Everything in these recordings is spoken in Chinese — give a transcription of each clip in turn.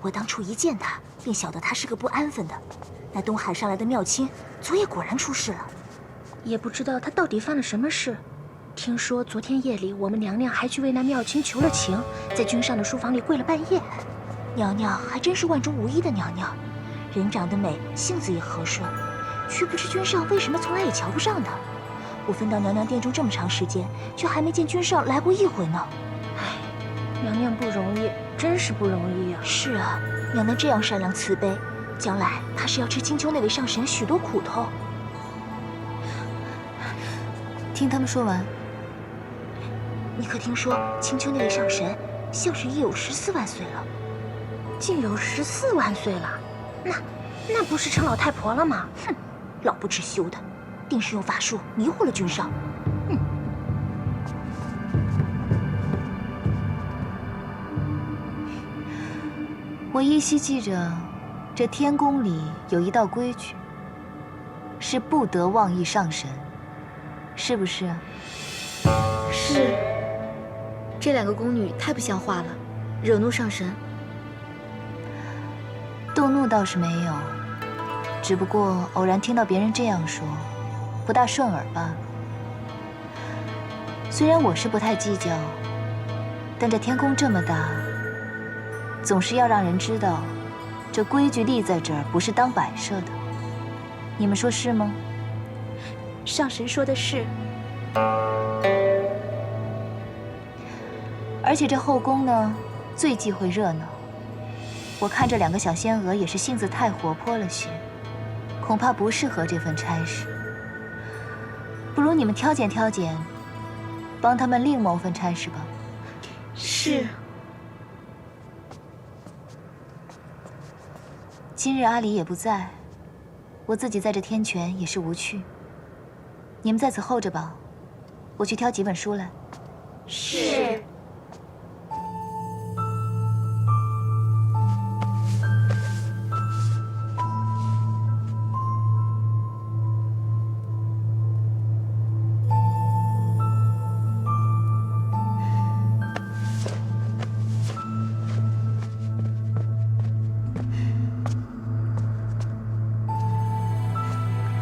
我当初一见他，便晓得他是个不安分的。那东海上来的妙卿，昨夜果然出事了。也不知道他到底犯了什么事。听说昨天夜里，我们娘娘还去为那妙卿求了情，在君上的书房里跪了半夜。娘娘还真是万中无一的娘娘，人长得美，性子也和顺，却不知君上为什么从来也瞧不上她。我分到娘娘殿中这么长时间，却还没见君上来过一回呢。唉，娘娘不容易，真是不容易啊。是啊，娘娘这样善良慈悲，将来怕是要吃青丘那位上神许多苦头。听他们说完，你可听说青丘那位上神，像是已有14万岁了？竟有14万岁了，那不是成老太婆了吗？哼，老不知羞的，定是用法术迷惑了君上。我依稀记着，这天宫里有一道规矩，是不得妄议上神，是不是？是。这2个宫女太不像话了，惹怒上神。动怒倒是没有，只不过偶然听到别人这样说，不大顺耳罢了。虽然我是不太计较，但这天宫这么大，总是要让人知道，这规矩立在这儿不是当摆设的。你们说是吗？上神说的是。而且这后宫呢，最忌讳热闹。我看这2个小仙娥也是性子太活泼了些，恐怕不适合这份差事。不如你们挑拣挑拣，帮他们另谋份差事吧。是。今日阿离也不在，我自己在这天泉也是无趣。你们在此候着吧，我去挑几本书来。是。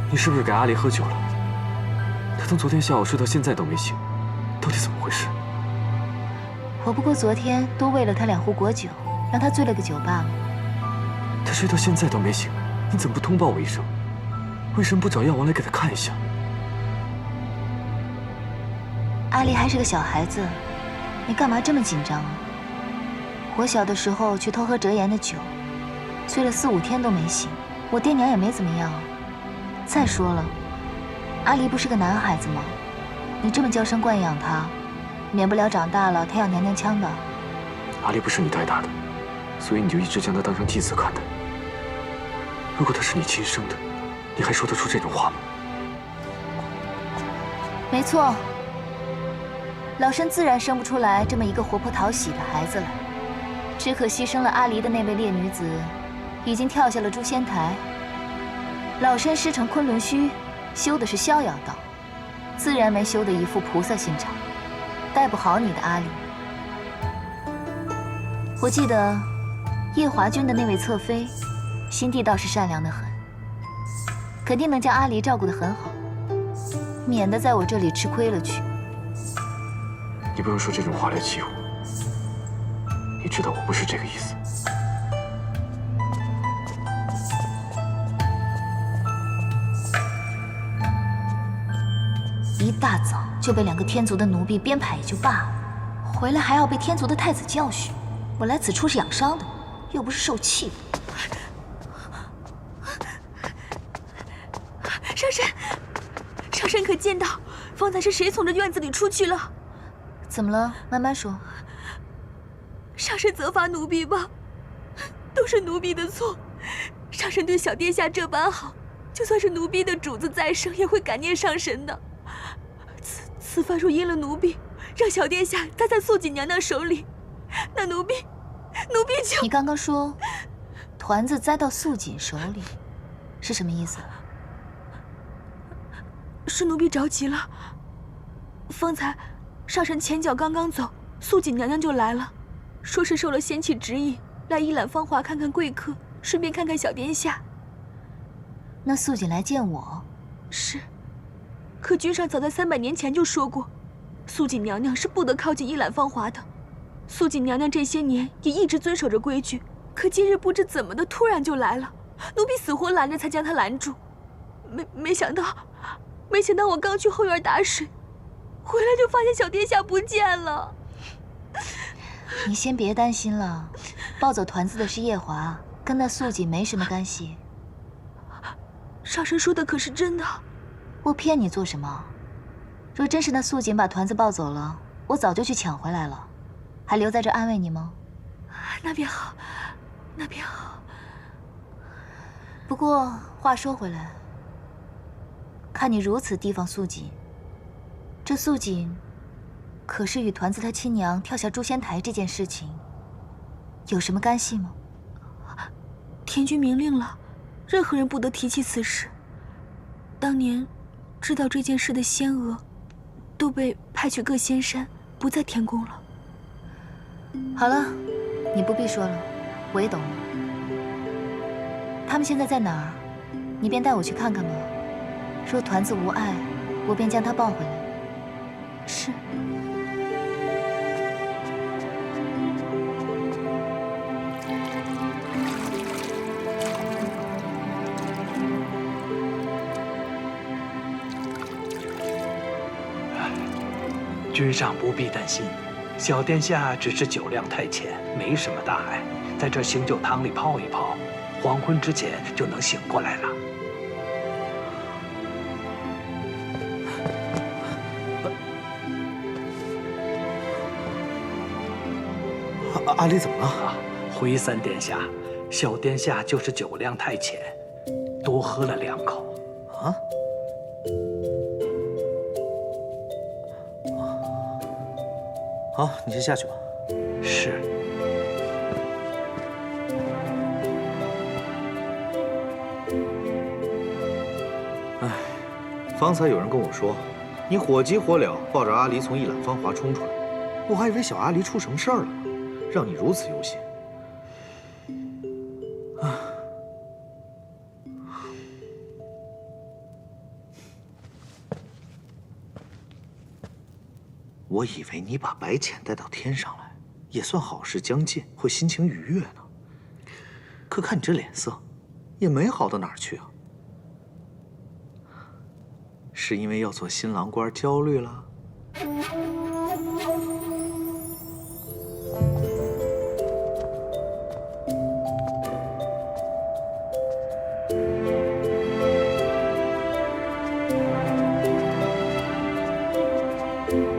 你是不是给阿离喝酒了？他从昨天下午睡到现在都没醒，到底怎么回事？我不过昨天多喂了他2壶果酒，让他醉了个酒罢了。他睡到现在都没醒，你怎么不通报我一声？为什么不找药王来给他看一下？阿离还是个小孩子，你干嘛这么紧张啊？我小的时候去偷喝折颜的酒，醉了4、5天都没醒，我爹娘也没怎么样。再说了，阿离不是个男孩子吗？你这么娇生惯养他，免不了长大了他要娘娘腔的。阿离不是你带大的，所以你就一直将他当成祭子看待。如果他是你亲生的，你还说得出这种话吗？没错，老身自然生不出来这么一个活泼讨喜的孩子来。只可惜生了阿离的那位烈女子，已经跳下了诛仙台。老身师承昆仑虚，修的是逍遥道，自然没修得一副菩萨心肠，带不好你的阿离。我记得夜华君的那位侧妃，心地倒是善良的很，肯定能将阿离照顾得很好，免得在我这里吃亏了去。你不用说这种话来气我，你知道我不是这个意思。一大早就被2个天族的奴婢编排也就罢了，回来还要被天族的太子教训。我来此处是养伤的，又不是受气的。上神，上神可见到方才是谁从这院子里出去了？怎么了？慢慢说。上神责罚奴婢吧，都是奴婢的错。上神对小殿下这般好，就算是奴婢的主子再生，也会感念上神的。此番若因了奴婢，让小殿下栽在素锦娘娘手里，那奴婢就……你刚刚说团子栽到素锦手里，是什么意思？是奴婢着急了。方才上神前脚刚刚走，素锦娘娘就来了，说是受了仙气指引，来一览芳华看看贵客，顺便看看小殿下。那素锦来见我，是，可君上早在300年前就说过，素锦娘娘是不得靠近一览芳华的。素锦娘娘这些年也一直遵守着规矩，可今日不知怎么的，突然就来了，奴婢死活拦着才将她拦住。没想到我刚去后院打水，回来就发现小殿下不见了。你先别担心了，抱走团子的是夜华，跟那素锦没什么干系。上神说的可是真的？我骗你做什么？若真是那素锦把团子抱走了，我早就去抢回来了，还留在这安慰你吗？那便好，那便好。不过话说回来，看你如此提防素锦，这素锦可是与团子他亲娘跳下诛仙台这件事情有什么干系吗？天君明令了，任何人不得提起此事。当年知道这件事的仙娥，都被派去各仙山，不在天宫了。好了，你不必说了，我也懂了。他们现在在哪儿？你便带我去看看吧。若团子无碍，我便将他抱回来。是。君上不必担心，小殿下只是酒量太浅，没什么大碍，在这醒酒汤里泡一泡，黄昏之前就能醒过来了。阿离怎么了？回三殿下，小殿下就是酒量太浅，多喝了2口。啊？好，你先下去吧。是。哎，方才有人跟我说，你火急火燎抱着阿离从一览芳华冲出来，我还以为小阿离出什么事儿了呢，让你如此忧心。啊。我以为你把白浅带到天上来，也算好事将近，会心情愉悦呢。可看你这脸色，也没好到哪儿去啊。是因为要做新郎官焦虑了？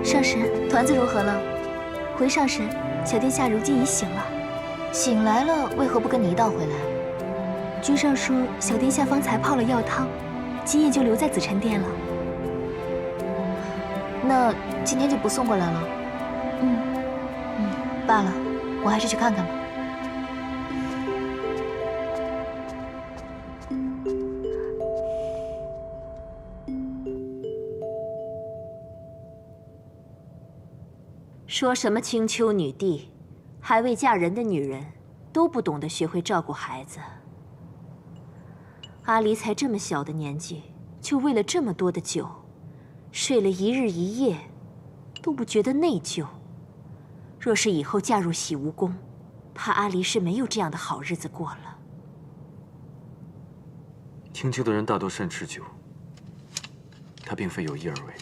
上神，团子如何了？回上神，小殿下如今已醒了。醒来了，为何不跟你一道回来？君上说，小殿下方才泡了药汤，今夜就留在紫宸殿了。那今天就不送过来了？罢了，我还是去看看吧。说什么青丘女帝，还未嫁人的女人都不懂得学会照顾孩子。阿离才这么小的年纪，就为了这么多的酒，睡了1日1夜，都不觉得内疚。若是以后嫁入洗梧宫，怕阿离是没有这样的好日子过了。青丘的人大多善吃酒，他并非有意而为。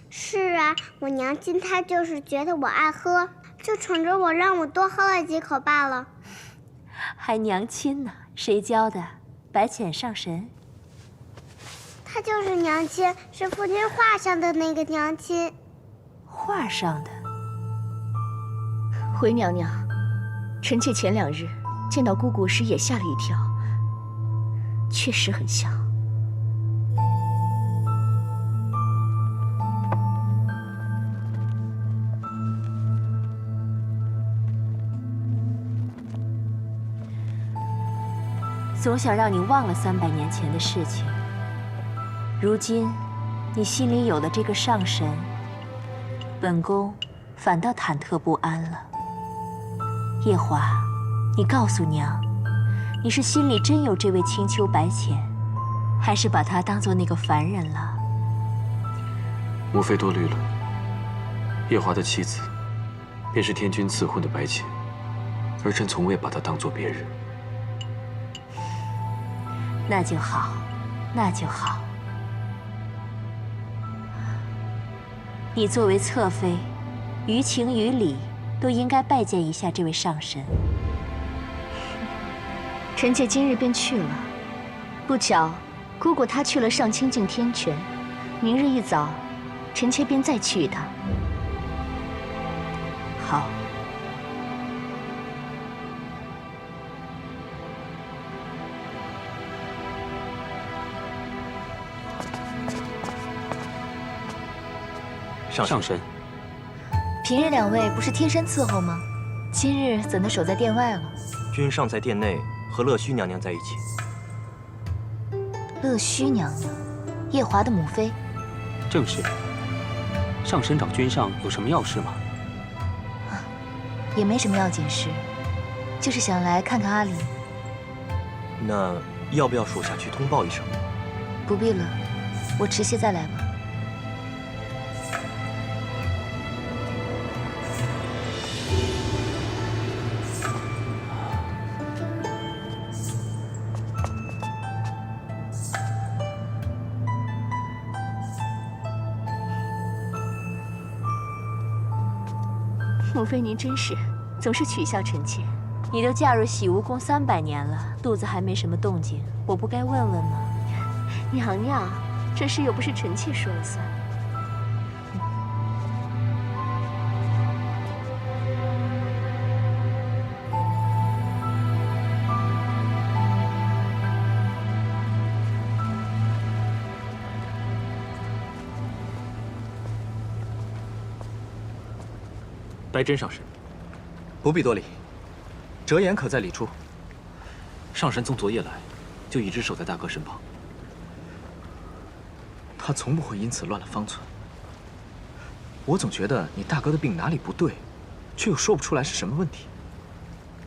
是啊，我娘亲她就是觉得我爱喝，就宠着我，让我多喝了几口罢了。还娘亲呢？谁教的？白浅上神。她就是娘亲，是父亲画上的那个娘亲。画上的？回娘娘，臣妾前2日见到姑姑时也吓了一跳，确实很像。总想让你忘了300年前的事情。如今，你心里有了这个上神，本宫反倒忐忑不安了。夜华，你告诉娘，你是心里真有这位青丘白浅，还是把他当做那个凡人了？母妃多虑了。夜华的妻子，便是天君赐婚的白浅，儿臣从未把她当作别人。那就好，那就好。你作为侧妃，于情于理都应该拜见一下这位上神。臣妾今日便去了。不巧，姑姑她去了上清境天泉，明日一早，臣妾便再去一趟。好。上神，平日两位不是贴身伺候吗？今日怎能守在殿外了？君上在殿内和乐须娘娘在一起。乐须娘娘，夜华的母妃。正是。上神找君上有什么要事吗？也没什么要紧事，就是想来看看阿离。那要不要属下去通报一声？不必了，我迟些再来吧。母妃您真是，总是取笑臣妾。你都嫁入洗梧宫300年了，肚子还没什么动静，我不该问问吗？娘娘，这事又不是臣妾说了算。白真上神，不必多礼。折颜可在里处？上神从昨夜来，就一直守在大哥身旁。他从不会因此乱了方寸。我总觉得你大哥的病哪里不对，却又说不出来是什么问题。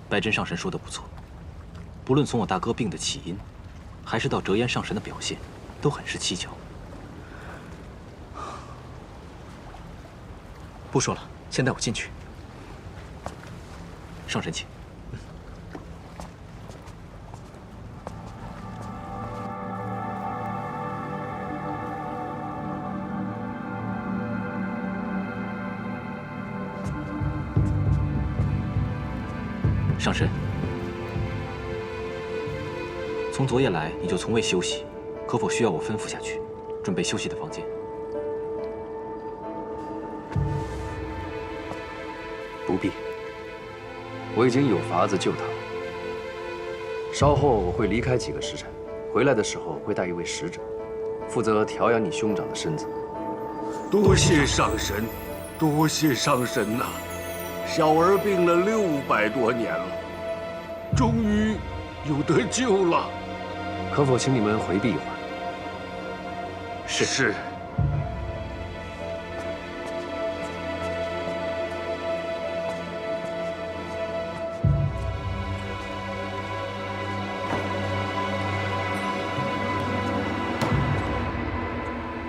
白真上神说的不错，不论从我大哥病的起因，还是到折颜上神的表现，都很是蹊跷。不说了，先带我进去。上神请。上神，从昨夜来你就从未休息，可否需要我吩咐下去，准备休息的房间？不必。我已经有法子救他了。稍后我会离开几个时辰，回来的时候会带一位使者，负责调养你兄长的身子。多谢上神，多谢上神呐！小儿病了600多年了，终于有得救了。可否请你们回避一会儿？是。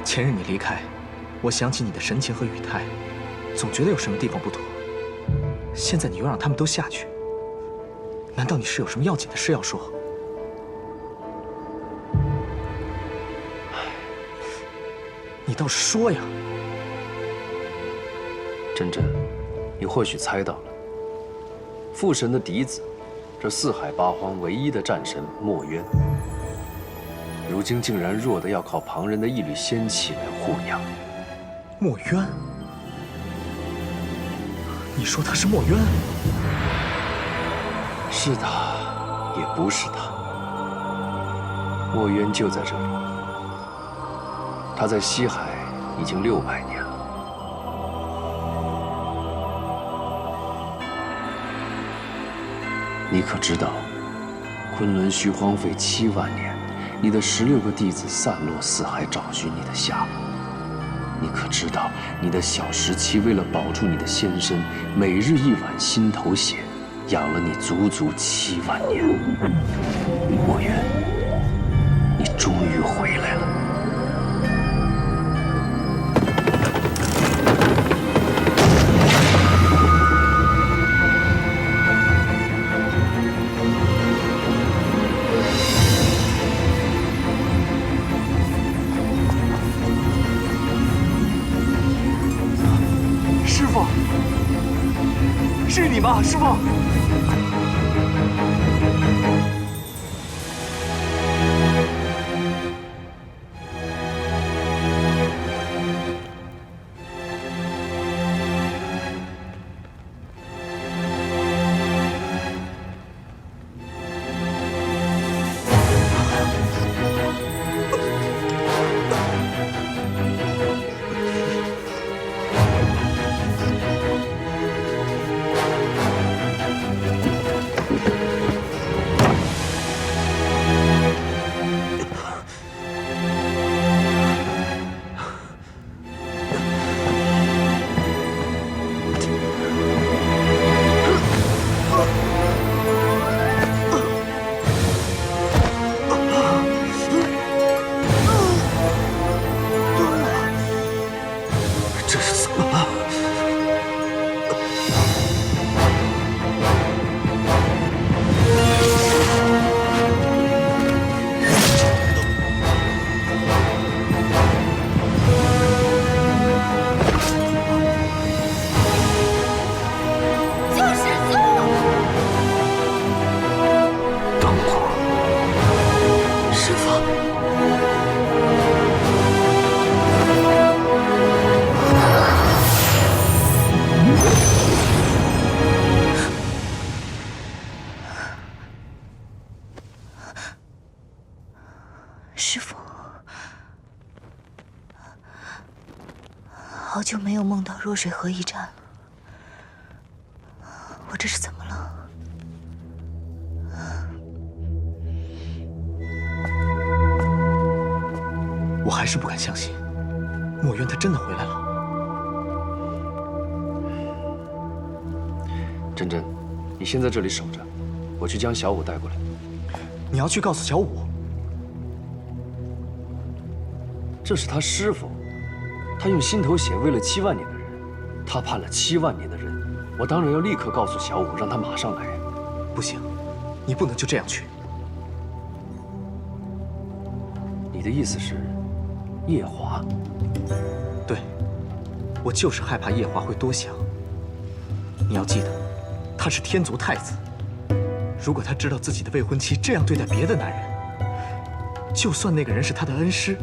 前日你离开，我想起你的神情和语态，总觉得有什么地方不妥。现在你又让他们都下去，难道你是有什么要紧的事要说？你倒是说呀！真真，你或许猜到了，父神的嫡子，这四海八荒唯一的战神墨渊，如今竟然弱得要靠旁人的一缕仙气来护养。墨渊？你说他是墨渊？是他，也不是他。墨渊就在这里，他在西海已经600年了。你可知道，昆仑虚荒废7万年，你的16个弟子散落四海找寻你的下落。你可知道，你的小17为了保住你的仙身，每日一碗心头血，养了你足足7万年。墨渊，你终于回来了。师傅，是你吗，师傅？师父，好久没有梦到弱水河一战了，我这是怎么了？我还是不敢相信，墨渊他真的回来了。珍珍，你先在这里守着，我去将小舞带过来。你要去告诉小舞？这是他师父，他用心头血喂了7万年的人，他判了7万年的人，我当然要立刻告诉小舞，让他马上来。不行，你不能就这样去。你的意思是，夜华？对，我就是害怕夜华会多想。你要记得，他是天族太子，如果他知道自己的未婚妻这样对待别的男人，就算那个人是他的恩师，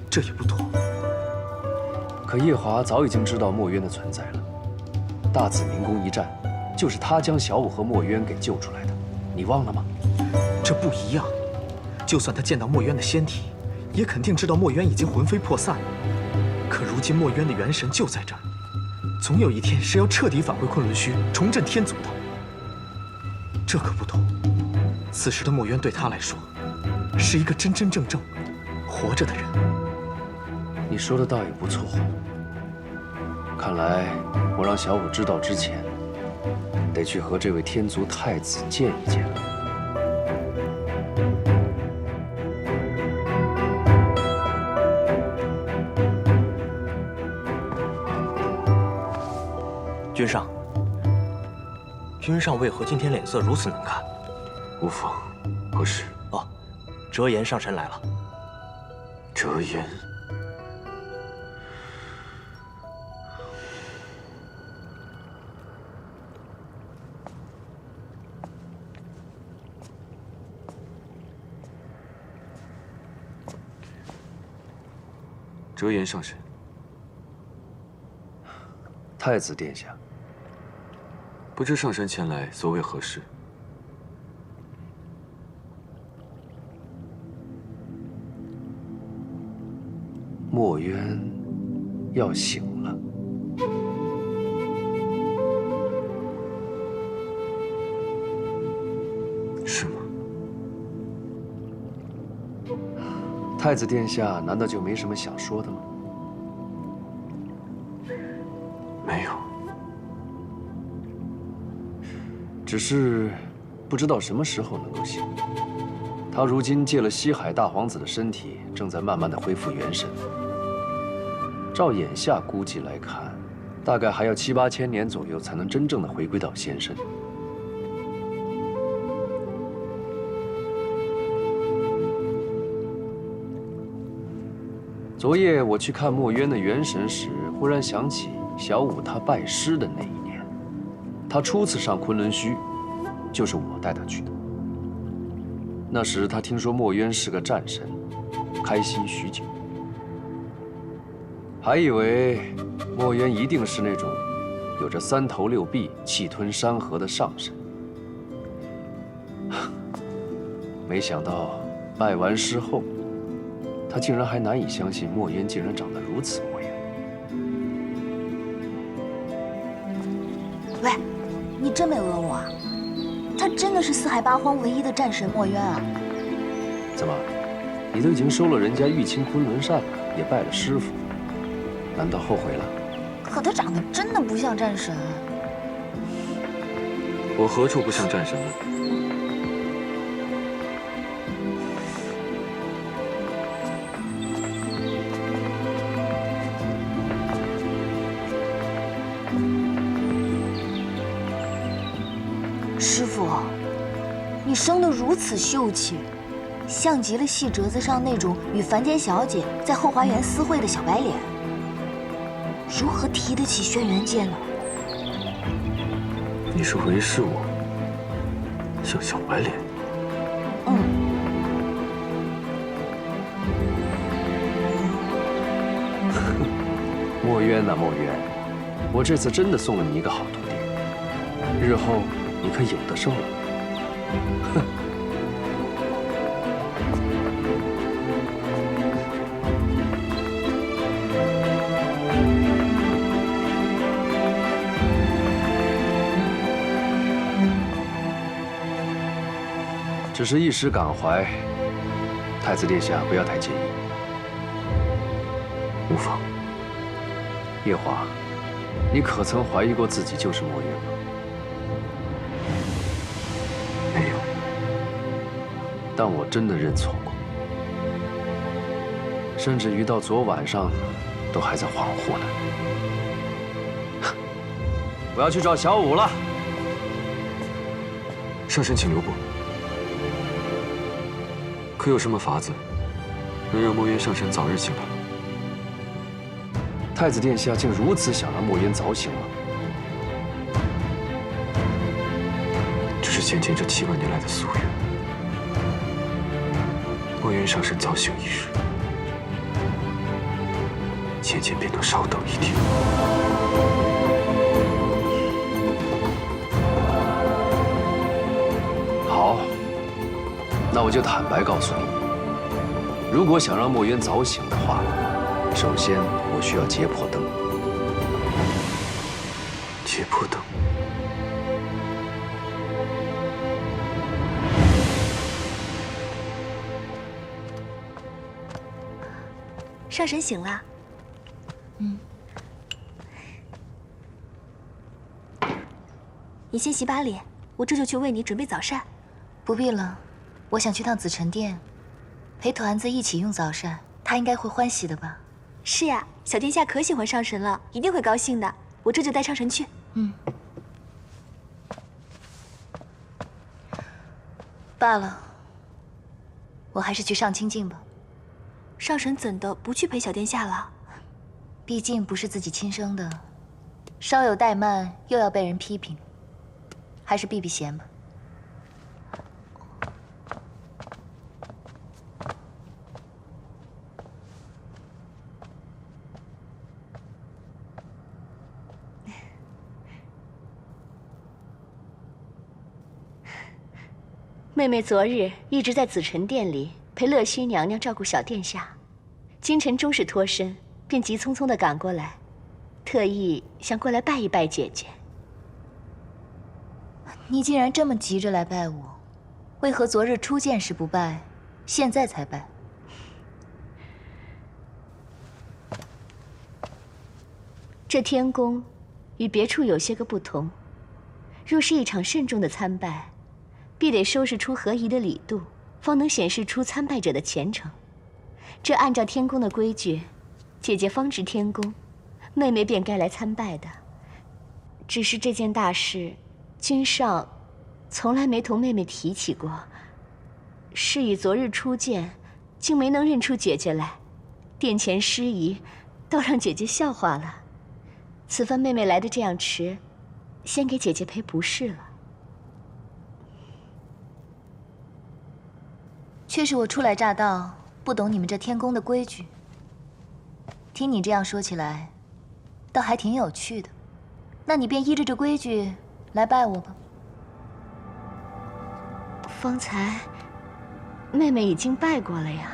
这也不妥。可夜华早已经知道墨渊的存在了。大紫明宫一战，就是他将小舞和墨渊给救出来的，你忘了吗？这不一样。就算他见到墨渊的仙体，也肯定知道墨渊已经魂飞魄散了。可如今墨渊的元神就在这儿，总有一天是要彻底返回昆仑虚，重振天族的。这可不同。此时的墨渊对他来说，是一个真真正正活着的人。你说的倒也不错。看来我让小舞知道之前，得去和这位天族太子见一见了。君上，君上为何今天脸色如此难看？无妨，何事？哦，折颜上神来了。折颜。折颜上神。太子殿下，不知上神前来所为何事？墨渊要醒了。是吗？太子殿下难道就没什么想说的吗？没有。只只是不知道什么时候能够醒。他如今借了西海大皇子的身体，正在慢慢的恢复元神。照眼下估计来看，大概还要7、8千年左右才能真正的回归到仙身。昨夜我去看墨渊的元神时，忽然想起小舞他拜师的那一年，他初次上昆仑虚，就是我带他去的。那时他听说墨渊是个战神，开心许久，还以为墨渊一定是那种有着3头6臂、气吞山河的上神。没想到拜完师后，他竟然还难以相信墨渊竟然长得如此模样。喂，你真没讹我啊？他真的是四海八荒唯一的战神墨渊啊！怎么，你都已经收了人家玉清昆仑扇了，也拜了师傅，难道后悔了？可他长得真的不像战神。我何处不像战神了？师傅，你生得如此秀气，像极了戏折子上那种与凡间小姐在后花园私会的小白脸，如何提得起轩辕剑呢？你是唯视我像小白脸？墨渊呐，墨渊，我这次真的送了你一个好徒弟，日后你可有的受了。哼。只是一时感怀，太子殿下不要太介意。无妨。夜华，你可曾怀疑过自己就是墨渊吗？没有。但我真的认错过，甚至于到昨晚上，都还在恍惚呢。我要去找小舞了。上神，请留步。可有什么法子，能让墨渊上神早日醒来？太子殿下竟如此想让墨渊早醒吗？这是先前这7万年来的夙愿。墨渊上神早醒一日，先前便能稍等一天。好，那我就坦白告诉你，如果想让墨渊早醒的话，首先我需要结魄灯。结魄灯。上神醒了。你先洗把脸，我这就去为你准备早膳。不必了，我想去趟紫宸殿，陪团子一起用早膳，他应该会欢喜的吧？是呀，小殿下可喜欢上神了，一定会高兴的。我这就带上神去。罢了，我还是去上清境吧。上神怎的不去陪小殿下了？毕竟不是自己亲生的，稍有怠慢又要被人批评，还是避避嫌吧。妹妹昨日一直在紫宸殿里陪乐西娘娘照顾小殿下，今晨终是脱身，便急匆匆地赶过来，特意想过来拜一拜姐姐。你既然这么急着来拜我，为何昨日初见时不拜，现在才拜？这天宫与别处有些个不同，若是一场慎重的参拜，必得收拾出合宜的礼度，方能显示出参拜者的虔诚。这按照天宫的规矩，姐姐方值天宫，妹妹便该来参拜的。只是这件大事，君上从来没同妹妹提起过。是以昨日初见，竟没能认出姐姐来，殿前失仪，倒让姐姐笑话了。此番妹妹来的这样迟，先给姐姐赔不是了。却是我初来乍到，不懂你们这天宫的规矩。听你这样说起来，倒还挺有趣的。那你便依着这规矩来拜我吧。方才妹妹已经拜过了呀。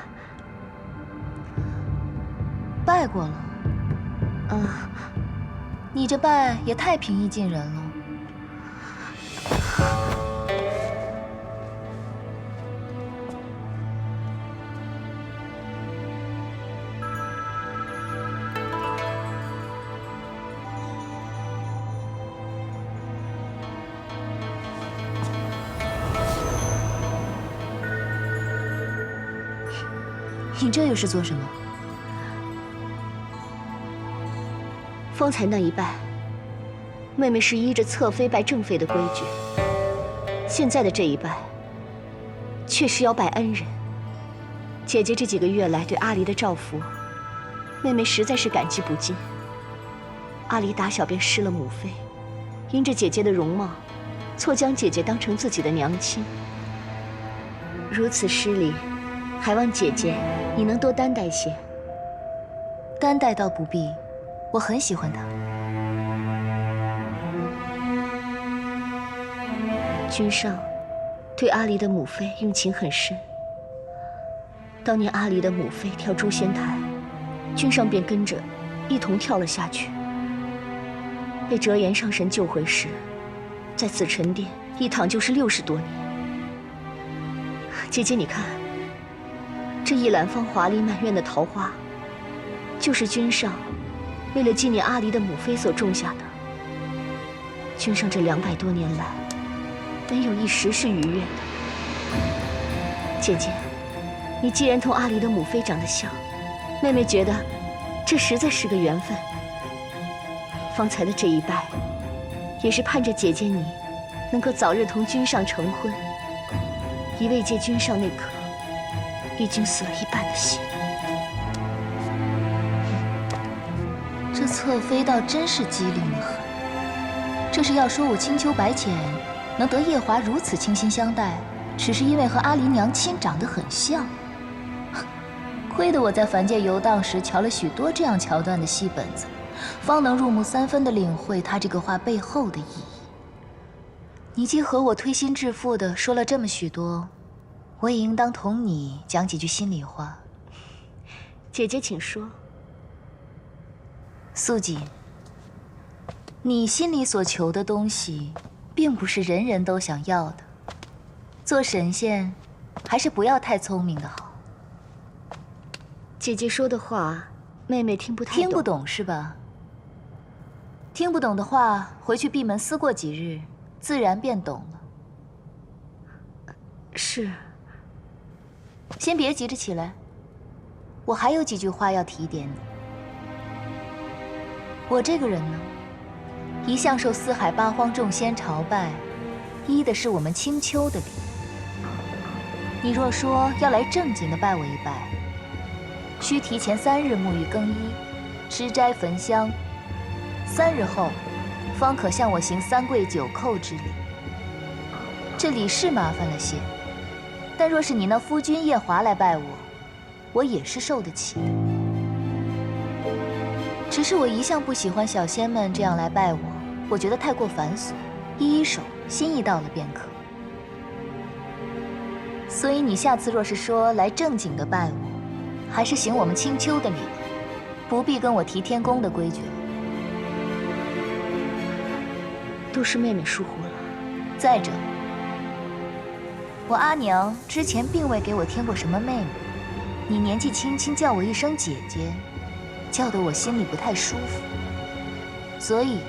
拜过了？你这拜也太平易近人了。你这又是做什么？方才那一拜，妹妹是依着侧妃拜正妃的规矩；现在的这一拜，却是要拜恩人。姐姐这几个月来对阿离的照拂，妹妹实在是感激不尽。阿离打小便失了母妃，因着姐姐的容貌，错将姐姐当成自己的娘亲。如此失礼，还望姐姐你能多担待些。担待倒不必，我很喜欢她。君上对阿离的母妃用情很深。当年阿离的母妃跳诛仙台，君上便跟着一同跳了下去。被折颜上神救回时，在紫宸殿一躺就是60多年。姐姐你看，这一揽芳华丽满院的桃花，就是君上为了纪念阿离的母妃所种下的。君上这200多年来，没有一时是愉悦的。姐姐，你既然同阿离的母妃长得像，妹妹觉得这实在是个缘分。方才的这一拜，也是盼着姐姐你能够早日同君上成婚，以慰藉君上那颗已经死了一半的心。这侧妃倒真是机灵得很。这是要说我青丘白浅能得夜华如此倾心相待，只是因为和阿离娘亲长得很像。亏得我在凡界游荡时瞧了许多这样桥段的戏本子，方能入木3分地领会他这个话背后的意义。你既和我推心置腹地说了这么许多，我也应当同你讲几句心里话。姐姐请说。素锦，你心里所求的东西，并不是人人都想要的。做神仙，还是不要太聪明的好。姐姐说的话，妹妹听不太懂。听不懂是吧？听不懂的话，回去闭门思过几日，自然便懂了。是。先别急着起来，我还有几句话要提点你。我这个人呢，一向受四海八荒众仙朝拜，依的是我们青丘的礼。你若说要来正经的拜我一拜，需提前3日沐浴更衣，吃斋焚香，3日后方可向我行3跪9叩之礼。这礼是麻烦了些，但若是你那夫君夜华来拜我，我也是受得起。只是我一向不喜欢小仙们这样来拜我，我觉得太过繁琐，一手心意到了便可。所以你下次若是说来正经的拜我，还是行我们青丘的礼，不必跟我提天宫的规矩了。都是妹妹疏忽了。再者，我阿娘之前并未给我添过什么妹妹，你年纪轻轻叫我一声姐姐，叫得我心里不太舒服。所以，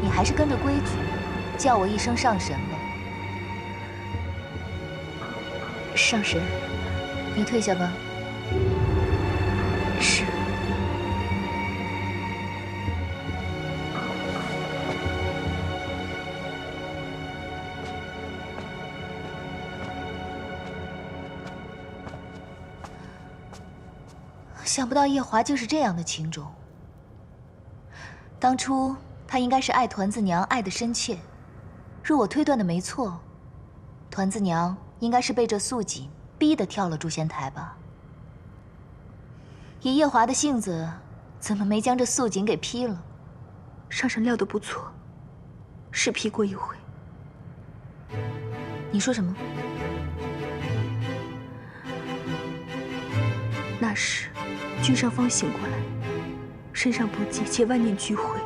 你还是跟着规矩，叫我一声上神吧。上神，你退下吧。是。想不到夜华竟是这样的情种。当初他应该是爱团子娘爱得深切，若我推断的没错，团子娘应该是被这素锦逼得跳了诛仙台吧。以夜华的性子，怎么没将这素锦给劈了？上神料得不错，是劈过一回。你说什么？那时君上方醒过来，身上不济且万念俱灰，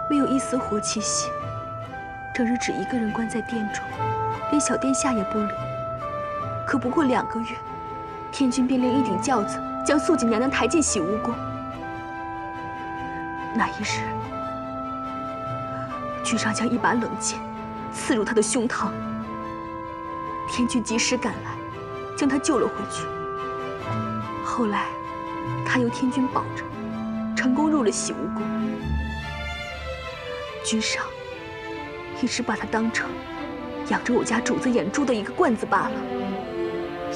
没有一丝活气息，整日只一个人关在殿中，连小殿下也不理。可不过2个月，天君便令一顶轿子将素锦娘娘抬进洗梧宫。那一日，君上将一把冷剑刺入她的胸膛，天君及时赶来，将她救了回去。后来，她由天君保着，成功入了洗梧宫。君上一直把她当成养着我家主子眼珠的一个罐子罢了。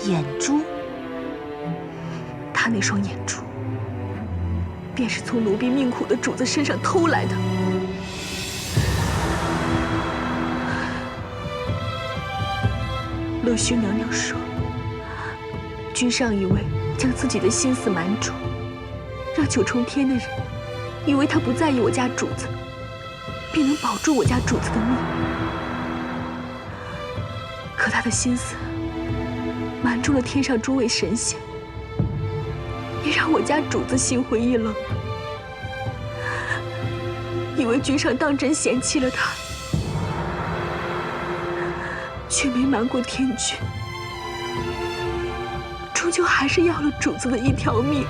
眼珠？她那双眼珠，便是从奴婢命苦的主子身上偷来的。乐胥娘娘说，君上以为将自己的心思瞒住，让九重天的人以为他不在意我家主子，便能保住我家主子的命。可他的心思瞒住了天上诸位神仙，也让我家主子心灰意冷了，以为君上当真嫌弃了他，却没瞒过天君，终究还是要了主子的一条命。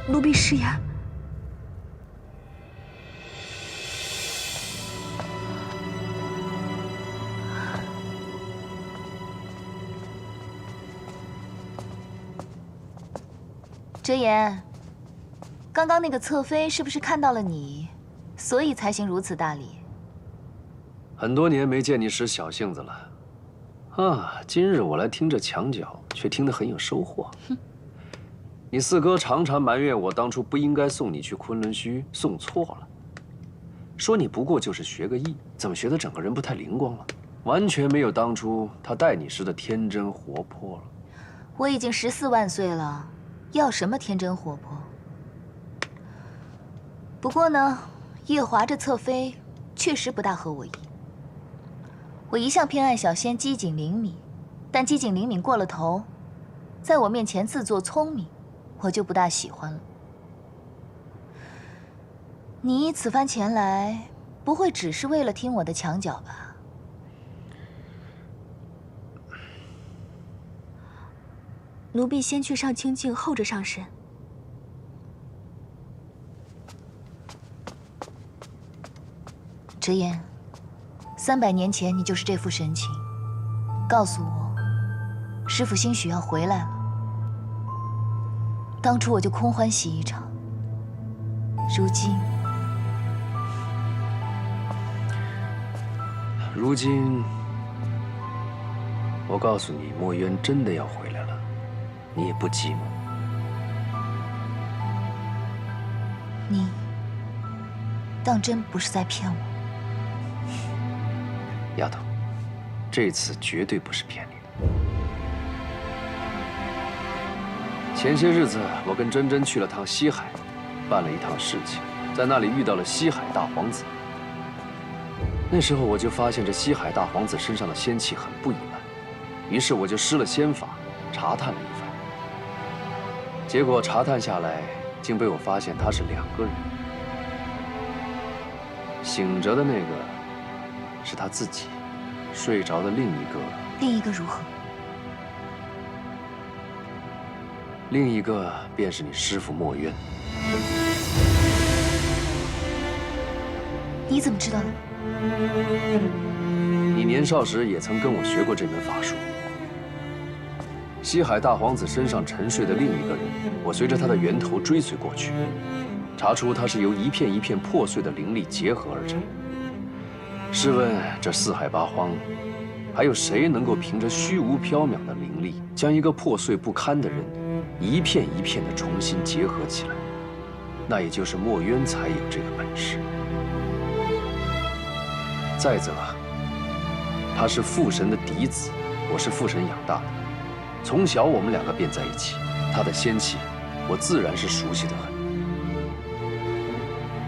奴婢失言。折颜，刚刚那个侧妃是不是看到了你，所以才行如此大礼？很多年没见你使小性子了，啊！今日我来听这墙角，却听得很有收获。你四哥常常埋怨我当初不应该送你去昆仑虚，送错了。说你不过就是学个艺，怎么学得整个人不太灵光了？完全没有当初他待你时的天真活泼了。我已经14万岁了，要什么天真活泼？不过呢，夜华这侧妃确实不大合我意。我一向偏爱小仙机警灵敏，但机警灵敏过了头，在我面前自作聪明，我就不大喜欢了。你此番前来，不会只是为了听我的墙角吧？奴婢先去上清静，候着上神。折颜，300年前你就是这副神情，告诉我，师父兴许要回来了。当初我就空欢喜一场，如今，我告诉你，墨渊真的要回来了，你也不急吗？你当真不是在骗我？丫头，这次绝对不是骗你的。前些日子，我跟珍珍去了趟西海，办了一趟事情，在那里遇到了西海大皇子。那时候我就发现这西海大皇子身上的仙气很不一般，于是我就施了仙法，查探了一番。结果查探下来，竟被我发现他是2个人，醒着的那个是他自己，睡着的另一个如何？另一个便是你师父墨渊。你怎么知道的？你年少时也曾跟我学过这门法术。西海大皇子身上沉睡的另一个人，我随着他的源头追随过去，查出他是由一片一片破碎的灵力结合而成。试问这四海八荒，还有谁能够凭着虚无缥缈的灵力，将一个破碎不堪的人一片一片的重新结合起来？那也就是墨渊才有这个本事。再则，他是父神的嫡子，我是父神养大的，从小我们两个便在一起，他的仙气，我自然是熟悉的很。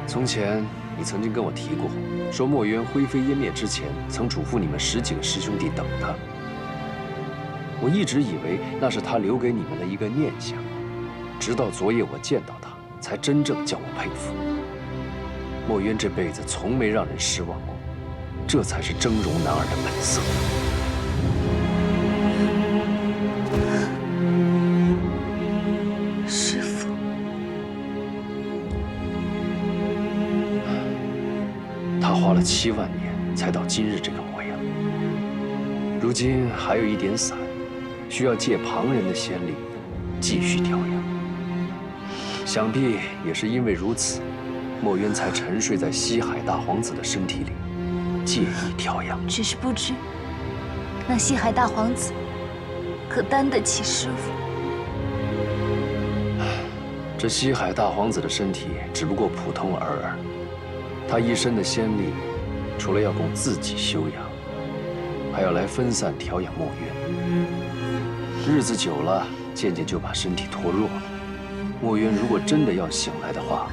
从前你曾经跟我提过，说墨渊灰飞烟灭之前，曾嘱咐你们10几个师兄弟等他。我一直以为那是他留给你们的一个念想，直到昨夜我见到他，才真正叫我佩服。墨渊这辈子从没让人失望过，这才是峥嵘男儿的本色。师父，他花了7万年才到今日这个模样，如今还有一点散，需要借旁人的仙力继续调养。想必也是因为如此，墨渊才沉睡在西海大皇子的身体里，借以调养。只是不知，那西海大皇子可担得起师父？这西海大皇子的身体只不过普通尔尔，他一身的仙力，除了要供自己修养，还要来分散调养墨渊。日子久了，渐渐就把身体拖弱了。墨渊如果真的要醒来的话，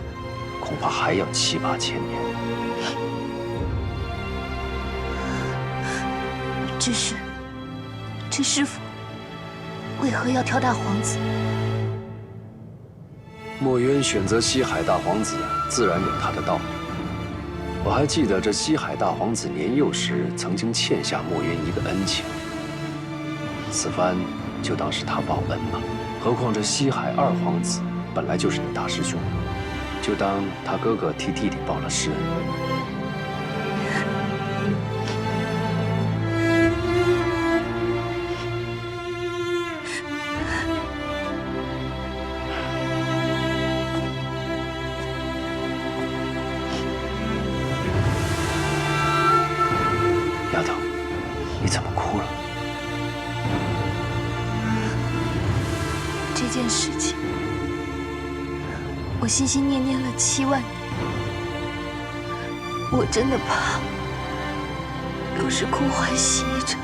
恐怕还要7、8千年。只是，这师父为何要挑大皇子？墨渊选择西海大皇子，自然有他的道理。我还记得这西海大皇子年幼时曾经欠下墨渊一个恩情，此番就当是他报恩吧。何况这西海二皇子本来就是你大师兄，就当他哥哥替弟弟报了师恩。丫头，你怎么哭了？这件事情，我心心念念了7万年，我真的怕又是空欢喜一场。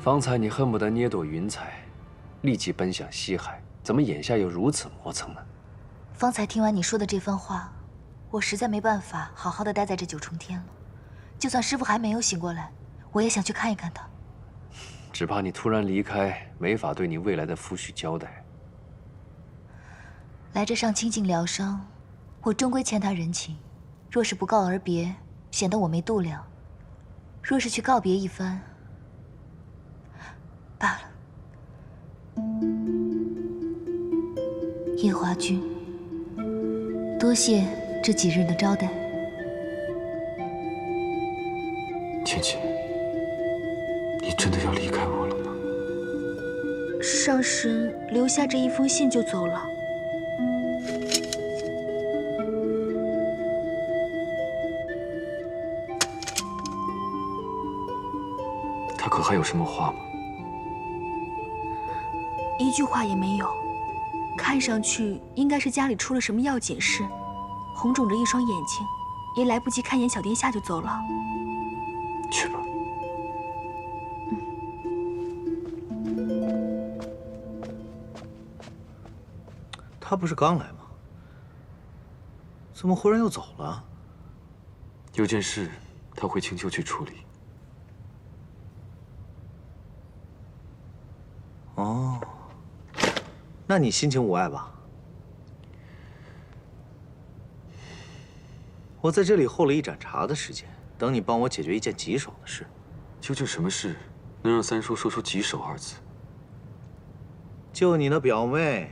方才你恨不得捏朵云彩，立即奔向西海，怎么眼下又如此磨蹭呢？方才听完你说的这番话，我实在没办法好好的待在这9重天了。就算师父还没有醒过来，我也想去看一看他。只怕你突然离开，没法对你未来的夫婿交代。来这上清净疗伤，我终归欠他人情。若是不告而别，显得我没度量；若是去告别一番，罢了。夜华君，多谢这几日的招待。芊芊，你真的要离开我了吗？上神留下这一封信就走了。他可还有什么话吗？一句话也没有，看上去应该是家里出了什么要紧事，红肿着一双眼睛，也来不及看眼小殿下就走了。去吧。他不是刚来吗？怎么忽然又走了？有件事他会请求去处理。那你心情无碍吧？我在这里候了一盏茶的时间，等你帮我解决一件棘手的事。究竟什么事能让三叔说出棘手二字？就你那表妹，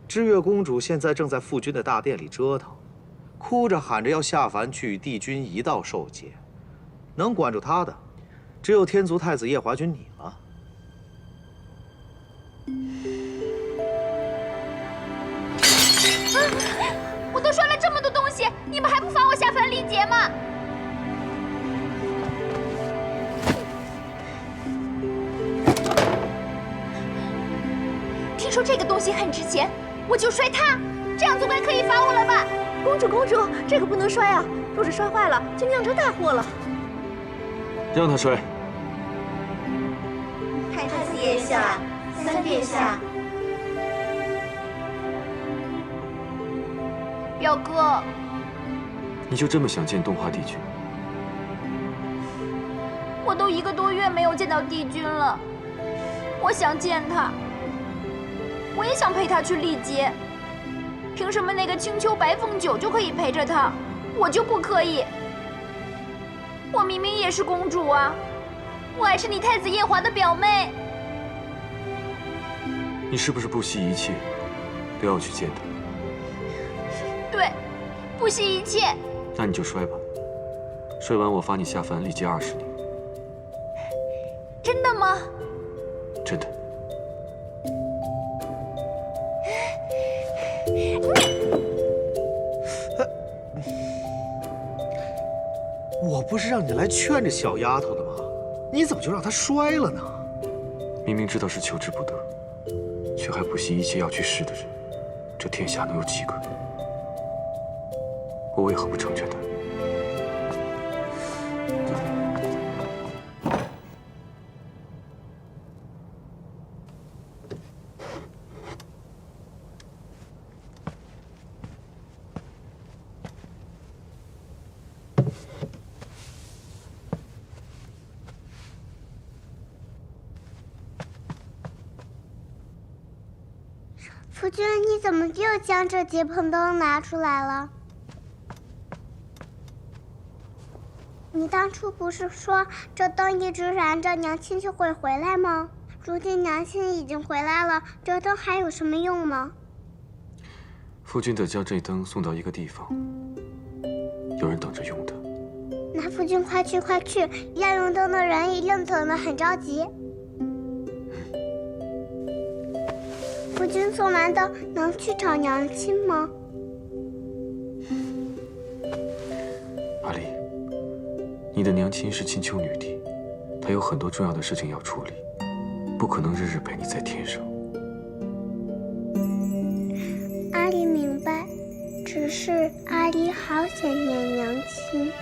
知月公主现在正在父君的大殿里折腾，哭着喊着要下凡去与帝君一道受戒。能管住她的，只有天族太子夜华君你了。我都摔了这么多东西，你们还不放我下凡历劫吗？听说这个东西很值钱，我就摔它，这样总该可以罚我了吧？公主，公主，这个不能摔啊！若是摔坏了，就酿成大祸了。让他摔。太子殿下，三殿下，表哥，你就这么想见东华帝君？我都1个多月没有见到帝君了，我想见他，我也想陪他去历劫。凭什么那个青丘白凤九就可以陪着他，我就不可以？我明明也是公主啊，我还是你太子夜华的表妹。你是不是不惜一切都要去见他？对，不惜一切。那你就摔吧，摔完我罚你下凡历劫20年。真的吗？真的。我不是让你来劝这小丫头的吗？你怎么就让她摔了呢？明明知道是求之不得，却还不惜一切要去试的人，这天下能有几个？我为何不成全他？夫君，你怎么又将这结盆灯拿出来了？你当初不是说这灯一直燃着，娘亲就会回来吗？如今娘亲已经回来了，这灯还有什么用吗？夫君得将这灯送到一个地方，有人等着用它。那夫君快去快去，要用灯的人一定等得很着急。夫君送完灯能去找娘亲吗？阿离，你的娘亲是青丘女帝，她有很多重要的事情要处理，不可能日日陪你在天上。阿离明白，只是阿离好想念娘亲。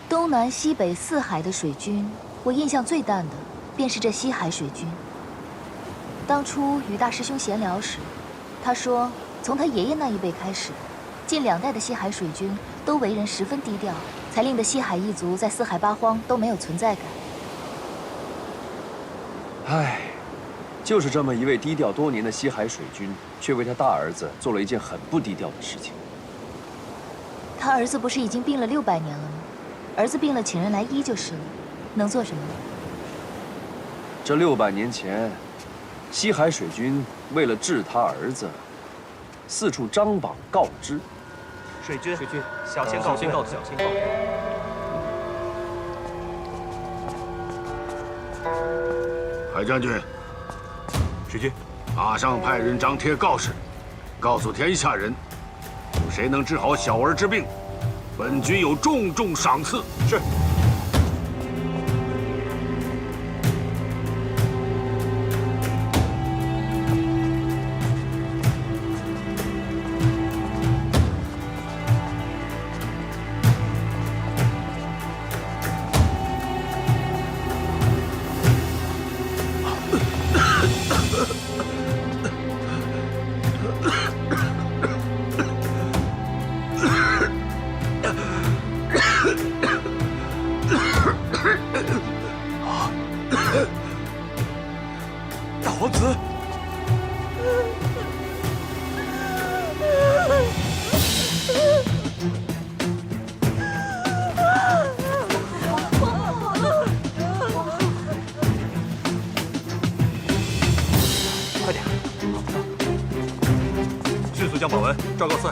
东南西北4海的水军，我印象最淡的便是这西海水军。当初与大师兄闲聊时，他说从他爷爷那一辈开始，近2代的西海水军都为人十分低调，才令得西海一族在4海8荒都没有存在感。唉，就是这么一位低调多年的西海水军，却为他大儿子做了一件很不低调的事情。他儿子不是已经病了600年了吗？儿子病了，请人来医就是了，能做什么？这600年前，西海水军为了治他儿子，四处张榜告知。水军，小心告罪，小心告罪。海将军，水军，马上派人张贴告示，告诉天下人，有谁能治好小儿之病，本军有重重赏赐。是。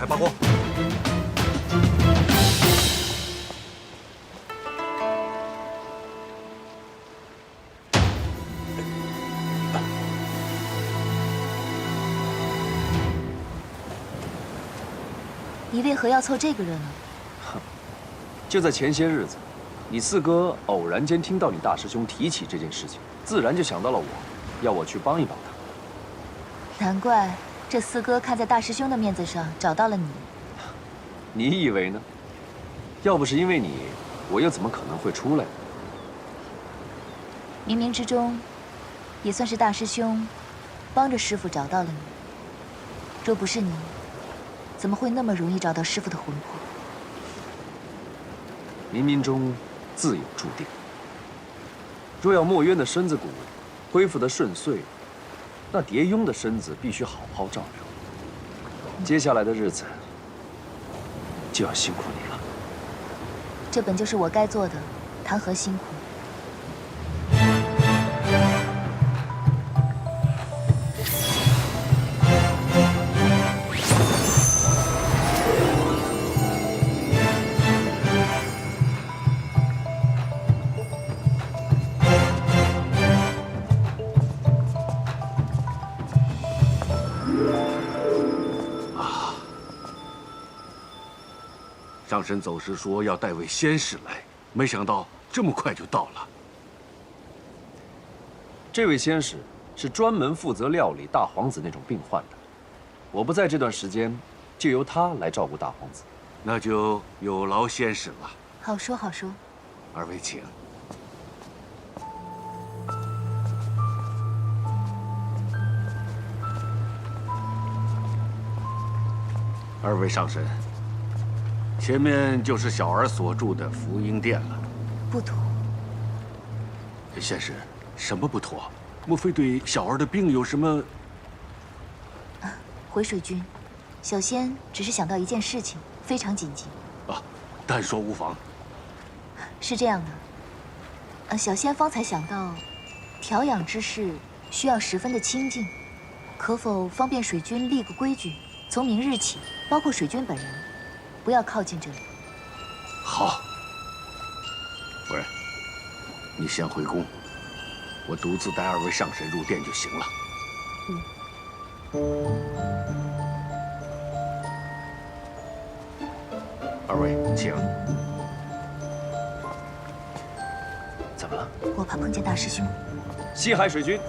八荒。你为何要凑这个热闹？就在前些日子，你四哥偶然间听到你大师兄提起这件事情，自然就想到了我，要我去帮一帮他。难怪这四哥看在大师兄的面子上找到了你。你以为呢？要不是因为你，我又怎么可能会出来呢？冥冥之中，也算是大师兄帮着师傅找到了你。若不是你，怎么会那么容易找到师傅的魂魄？冥冥中自有注定。若要墨渊的身子骨恢复得顺遂，那蝶雍的身子必须好好照料。接下来的日子就要辛苦你了。这本就是我该做的，谈何辛苦？上神走时说要带位仙士来，没想到这么快就到了。这位仙士是专门负责料理大皇子那种病患的，我不在这段时间，就由他来照顾大皇子。那就有劳仙士了。好说好说。二位请。二位上神。前面就是小儿所住的福音殿了。不妥。仙士，什么不妥？莫非对小儿的病有什么？回水君，小仙只是想到一件事情，非常紧急。啊，但说无妨。是这样的，小仙方才想到，调养之事需要十分的清静，可否方便水君立个规矩，从明日起，包括水君本人，不要靠近这里。好，夫人，你先回宫，我独自带二位上神入殿就行了。二位请。怎么了？我怕碰见大师兄。西海水君，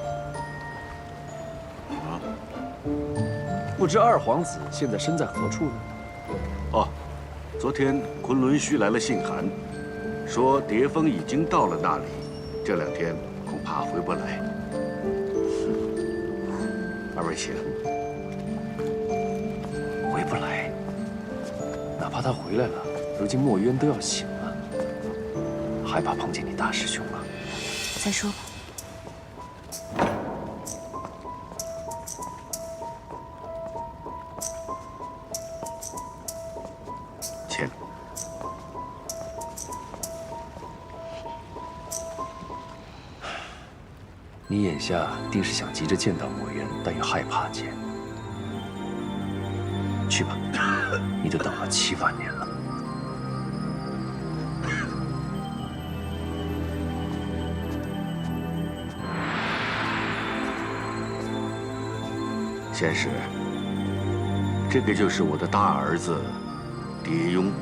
不知二皇子现在身在何处呢？哦，昨天昆仑虚来了信函，说蝶峰已经到了那里，这2天恐怕回不来。二位请。回不来，哪怕他回来了，如今墨渊都要醒了，害怕碰见你大师兄了。再说吧。请。你眼下定是想急着见到墨渊，但又害怕见。去吧，你都等了7万年了。仙士，这个就是我的大儿子蝶雍。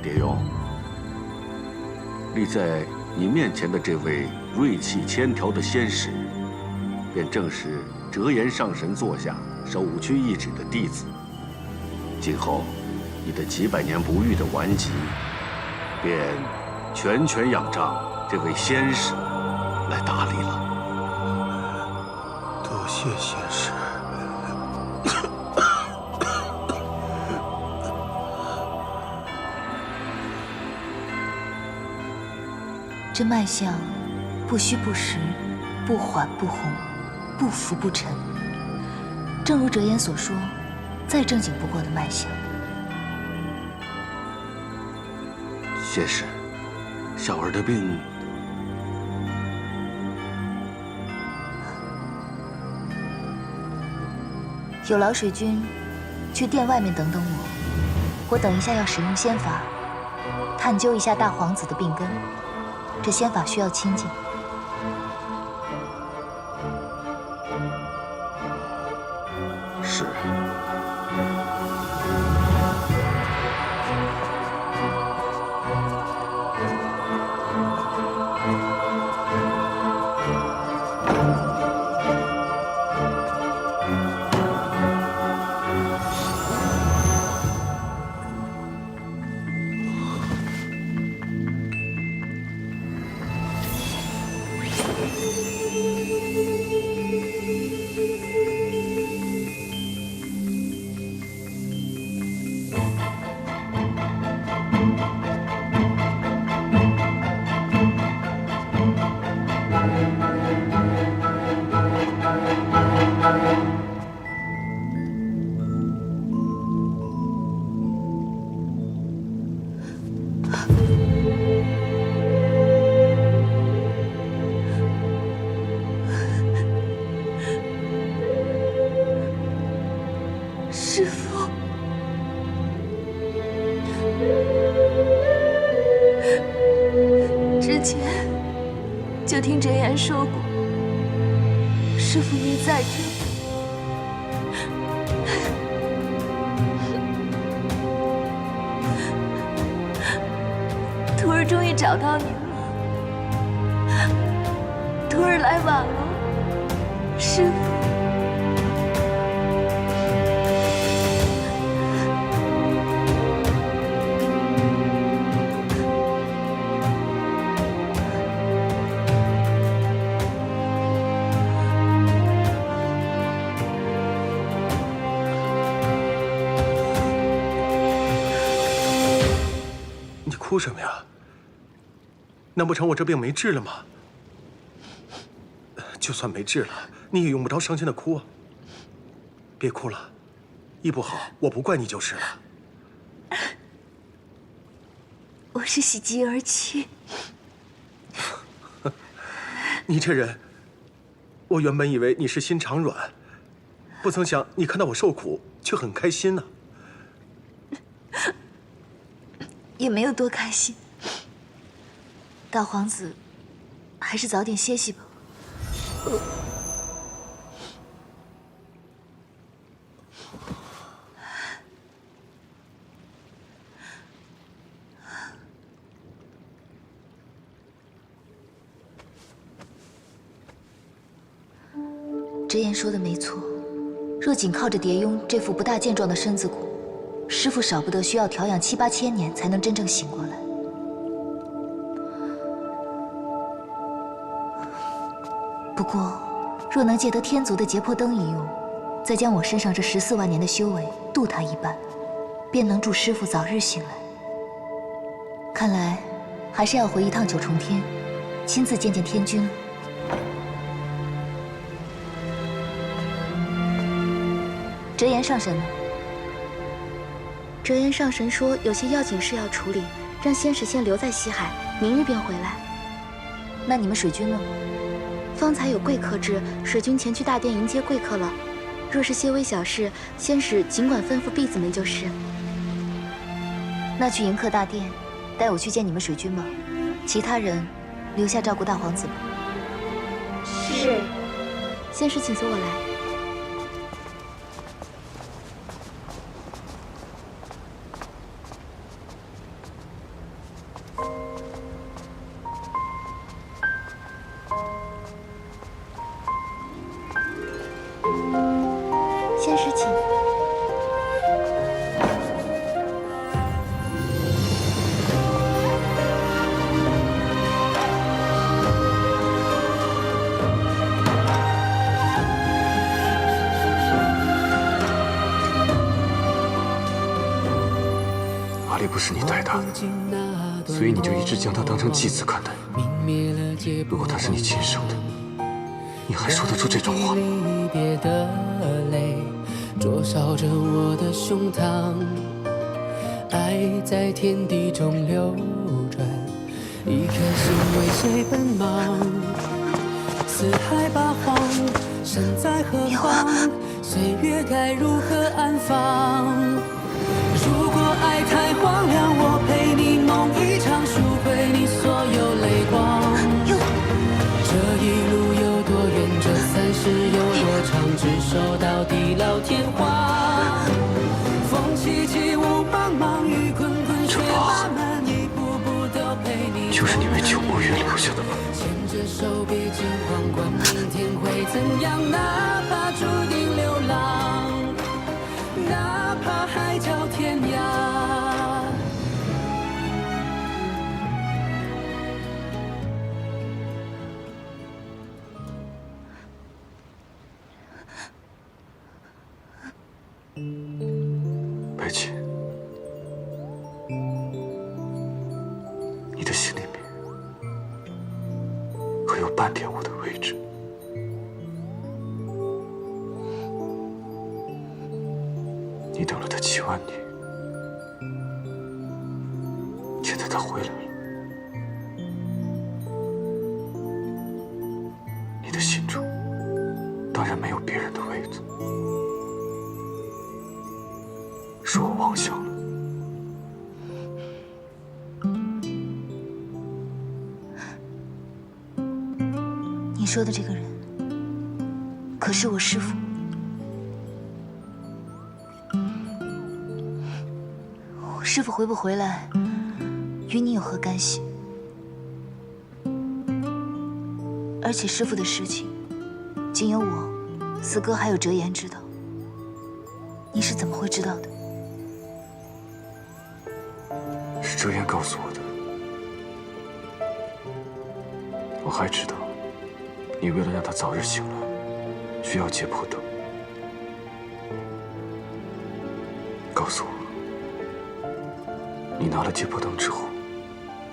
蝶雍，立在你面前的这位锐气千条的仙士，便正是折颜上神座下首屈一指的弟子。今后，你的几百年不遇的顽疾，便全权仰仗这位仙士来打理了。多谢仙士。这脉象，不虚不实，不缓不红，不浮不沉。正如折颜所说，再正经不过的脉象。仙士，小儿的病，有劳水君去殿外面等等我，我等一下要使用仙法，探究一下大皇子的病根。这仙法需要清静。是。师父，之前就听哲言说过，师父您在这。徒儿终于找到您了，徒儿来晚了，师父。哭什么呀？难不成我这病没治了吗？就算没治了，你也用不着伤心的哭啊。别哭了，医不好我不怪你就是了。我是喜极而泣。你这人，我原本以为你是心肠软，不曾想你看到我受苦却很开心呢。也没有多开心。大皇子，还是早点歇息吧。直言说的没错，若仅靠着蝶雍这副不大健壮的身子骨，师父少不得需要调养7、8千年才能真正醒过来。不过，若能借得天族的劫魄灯一用，再将我身上这14万年的修为渡他一半，便能助师父早日醒来。看来，还是要回一趟九重天，亲自见见天君了。折颜上神呢？折颜上神说有些要紧事要处理，让仙使先留在西海，明日便回来。那你们水军呢？方才有贵客至，水军前去大殿迎接贵客了。若是些微小事，仙使尽管吩咐婢子们就是。那去迎客大殿，带我去见你们水军吧。其他人留下照顾大皇子吧。是。仙使，请随我来。仙使，请。阿丽不是你带大的，所以你就一直将她当成继子看待。如果她是你亲生的，你还说得出这种话？灼烧着我的胸膛，爱在天地中流转，一颗心为谁奔忙？四海八荒，身在何方？岁月该如何安放？如果爱太荒凉，我陪你梦一场，赎回你所有泪光。这一路有多远，这30有多长，执手到地老天荒。风起起，雾茫茫，雨滚滚，雪漫漫，一步步都陪你。就是你为救墨月留下的吗？牵着手，别惊慌，管明天会怎样，哪怕注定流浪，哪怕海角天涯。白起，你的心里面可有半点我的位置？你等了他7万年，现在他回来了，你的心中当然没有别人的位子。是我妄想了。你说的这个人，可是我师父。我师父回不回来，与你有何干系？而且师父的事情，仅有我、四哥还有折颜知道。你是怎么会知道的？是折颜告诉我的。我还知道，你为了让他早日醒来，需要解破灯。告诉我，你拿了解破灯之后，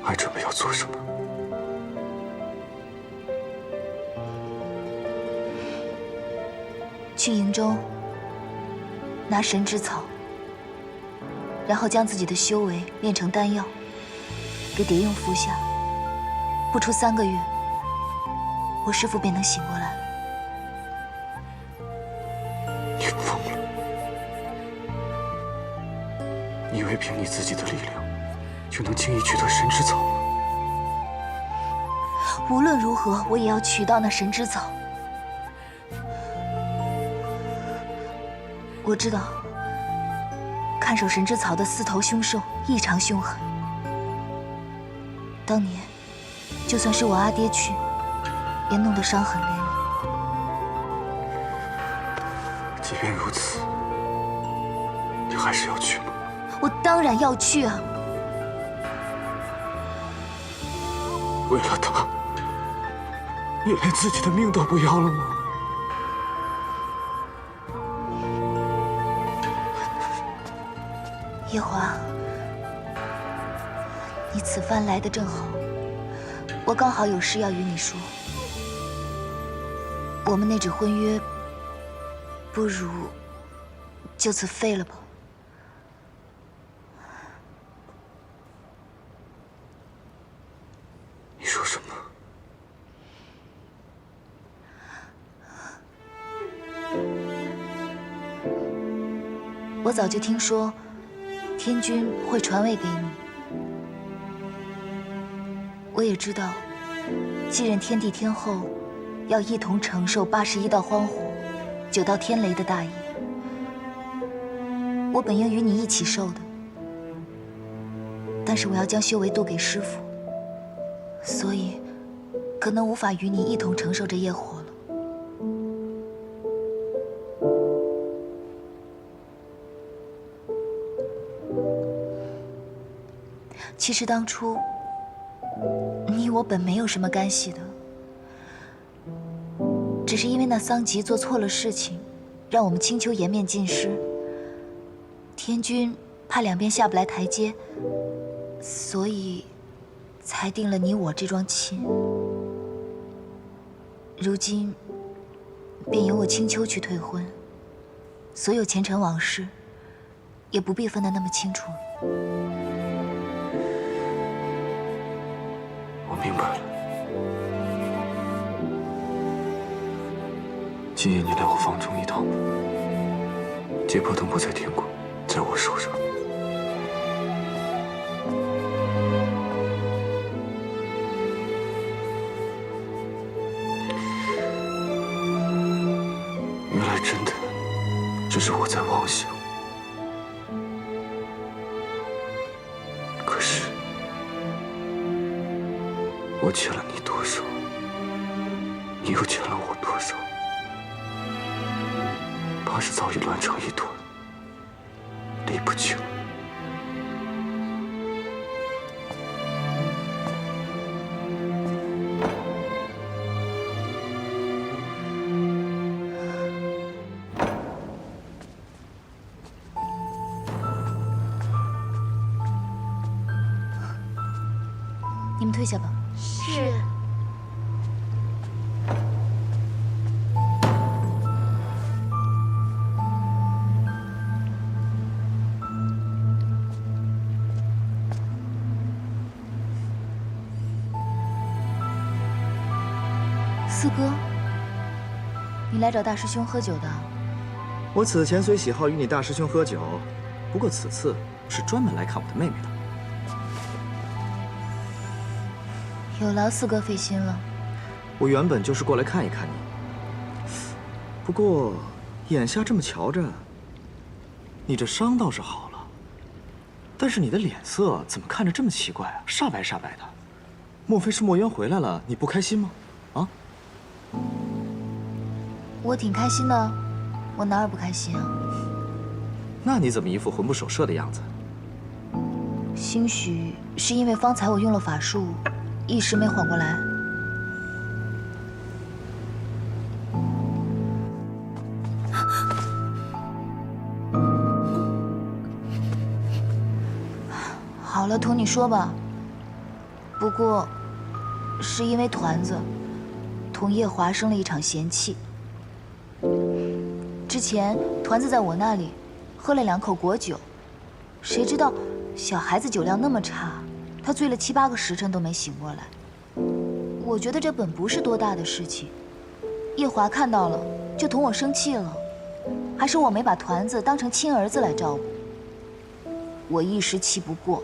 还准备要做什么？去营中拿神之草，然后将自己的修为炼成丹药，给蝶用服下。不出3个月，我师父便能醒过来了。你疯了！你以为凭你自己的力量，就能轻易取得神之草吗？无论如何，我也要取到那神之草。我知道，看守神之草的4头凶兽异常凶狠。当年，就算是我阿爹去，也弄得伤痕累累。即便如此，你还是要去吗？我当然要去啊！为了他，你连自己的命都不要了吗？夜华，你此番来得正好，我刚好有事要与你说。我们那纸婚约，不如就此废了吧。你说什么？我早就听说天君会传位给你，我也知道继任天帝天后要一同承受81道荒火、9道天雷的大业。我本应与你一起受的，但是我要将修为渡给师父，所以可能无法与你一同承受这业火了。其实当初你我本没有什么干系的，只是因为那桑吉做错了事情，让我们青丘颜面尽失。天君怕两边下不来台阶，所以才定了你我这桩亲。如今便由我青丘去退婚，所有前尘往事也不必分得那么清楚了。我明白了。今夜你来我房中一趟吧。解剖灯不在天国，在我手上。原来真的只是我在妄想。可是，我欠了你多少，你又欠了我多少？怕是早已乱成一团，理不清。你们退下吧。是。四哥，你来找大师兄喝酒的？我此前虽喜好与你大师兄喝酒，不过此次是专门来看我的妹妹的。有劳四哥费心了。我原本就是过来看一看你，不过眼下这么瞧着，你这伤倒是好了，但是你的脸色怎么看着这么奇怪啊？煞白煞白的，莫非是墨渊回来了？你不开心吗？啊？我挺开心的，我哪儿不开心啊？那你怎么一副魂不守舍的样子？兴许是因为方才我用了法术，一时没缓过来。好了，同你说吧。不过，是因为团子同叶华生了一场嫌气。之前团子在我那里喝了2口果酒，谁知道小孩子酒量那么差，他醉了7、8个时辰都没醒过来。我觉得这本不是多大的事情，叶华看到了就同我生气了，还说我没把团子当成亲儿子来照顾。我一时气不过，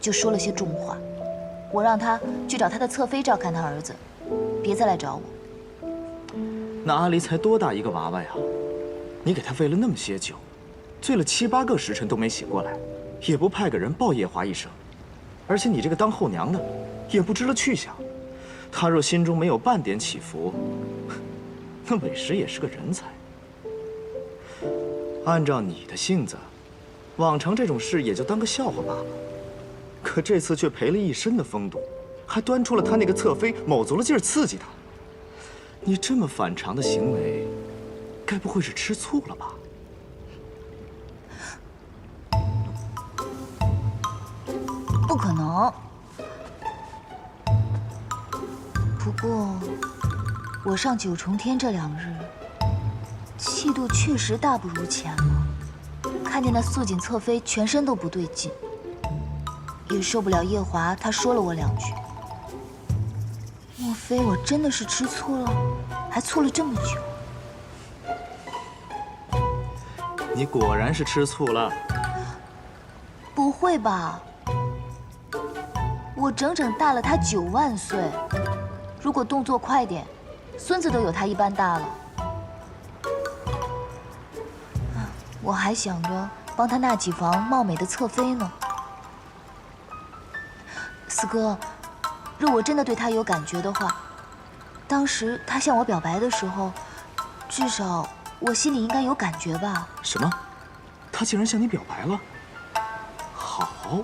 就说了些重话。我让他去找他的侧妃照看他儿子，别再来找我。那阿离才多大一个娃娃呀？你给他喂了那么些酒，醉了7、8个时辰都没醒过来，也不派个人报叶华一声。而且你这个当后娘的，也不知了去向。他若心中没有半点起伏，那委实也是个人才。按照你的性子，往常这种事也就当个笑话罢了。可这次却赔了一身的风度，还端出了他那个侧妃，卯足了劲儿刺激他。你这么反常的行为，该不会是吃醋了吧？不可能。不过，我上9重天这2日，气度确实大不如前了。看见那素锦侧妃全身都不对劲，也受不了叶华他说了我2句。莫非我真的是吃醋了，还醋了这么久？你果然是吃醋了。不会吧？我整整大了他9万岁，如果动作快点，孙子都有他一般大了。我还想着帮他纳几房貌美的侧妃呢。四哥，若我真的对他有感觉的话，当时他向我表白的时候，至少我心里应该有感觉吧？什么？他竟然向你表白了？好，